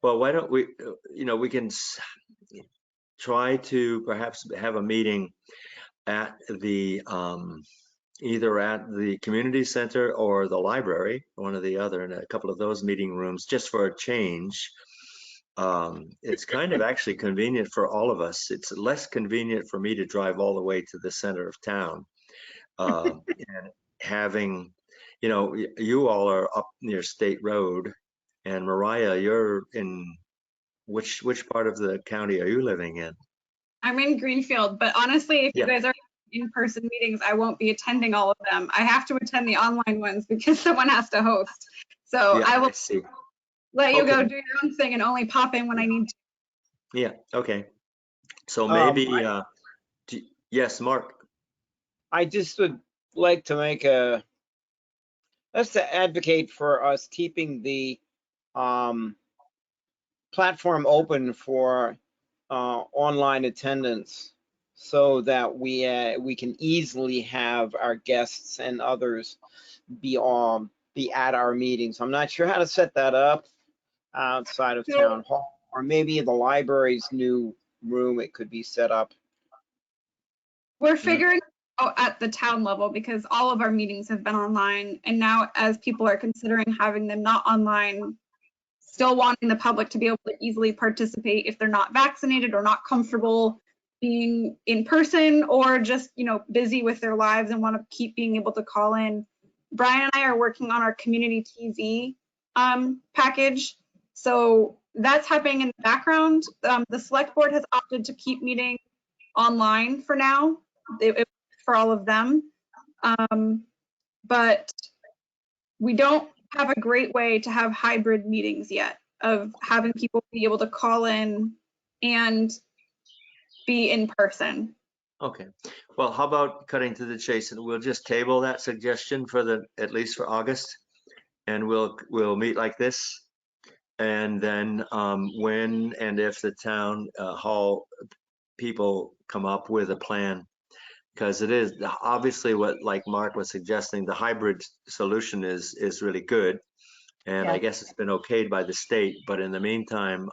Speaker 2: Well, why don't we, we can try to perhaps have a meeting at the, either at the community center or the library, one or the other, in a couple of those meeting rooms, just for a change. It's kind of actually convenient for all of us. It's less convenient for me to drive all the way to the center of town. And having, you all are up near State Road, and Mariah, you're in which part of the county are you living in?
Speaker 1: I'm in Greenfield, but honestly, if you guys are in-person meetings, I won't be attending all of them. I have to attend the online ones because someone has to host. So
Speaker 2: Yeah,
Speaker 1: I will
Speaker 2: see.
Speaker 1: let you go
Speaker 2: Okay.
Speaker 1: do your own thing and only pop in when I need to.
Speaker 2: Yeah, okay. So maybe, yes, Mark.
Speaker 5: I just would like to make let's advocate for us keeping the platform open for online attendance so that we can easily have our guests and others be at our meetings. I'm not sure how to set that up outside of town hall, or maybe in the library's new room it could be set up.
Speaker 1: We're figuring out at the town level because all of our meetings have been online. And now as people are considering having them not online, still wanting the public to be able to easily participate if they're not vaccinated or not comfortable being in person or just, busy with their lives and want to keep being able to call in. Brian and I are working on our community TV package. So that's happening in the background. The select board has opted to keep meeting online for now, for all of them. But we don't have a great way to have hybrid meetings yet of having people be able to call in and be in person.
Speaker 2: Okay. Well, how about cutting to the chase, and we'll just table that suggestion for at least for August, and we'll meet like this. And then when and if the town hall people come up with a plan, because it is obviously what, like Mark was suggesting, the hybrid solution is really good. And I guess it's been okayed by the state, but in the meantime,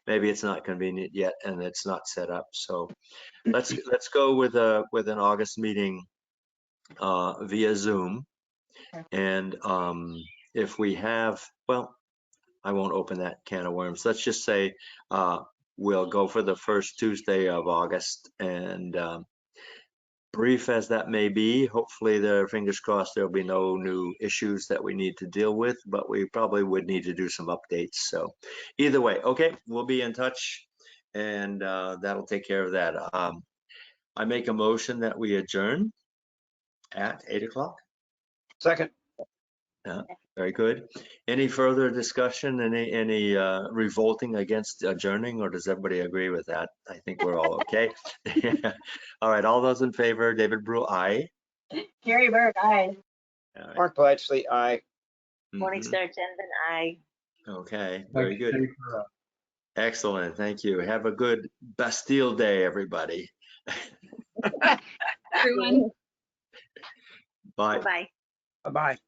Speaker 2: maybe it's not convenient yet and it's not set up. So let's go with an August meeting via Zoom. And if we have, well, I won't open that can of worms. Let's just say we'll go for the first Tuesday of August, and brief as that may be, hopefully fingers crossed there'll be no new issues that we need to deal with, but we probably would need to do some updates. So either way, okay, we'll be in touch, and that'll take care of that. I make a motion that we adjourn at 8 o'clock.
Speaker 5: Second.
Speaker 2: Yeah, very good. Any further discussion? Any revolting against adjourning, or does everybody agree with that? I think we're all okay. All right, all those in favor, David Brew, aye.
Speaker 6: Gary Berg, aye.
Speaker 2: All right.
Speaker 5: Mark Blatchley, aye.
Speaker 4: Morningstar Tendon, aye.
Speaker 2: Okay, very good.
Speaker 3: Thank you for that.
Speaker 2: Excellent, thank you. Have a good Bastille Day, everybody.
Speaker 1: Everyone.
Speaker 2: Bye.
Speaker 4: Bye-bye.
Speaker 5: Bye-bye.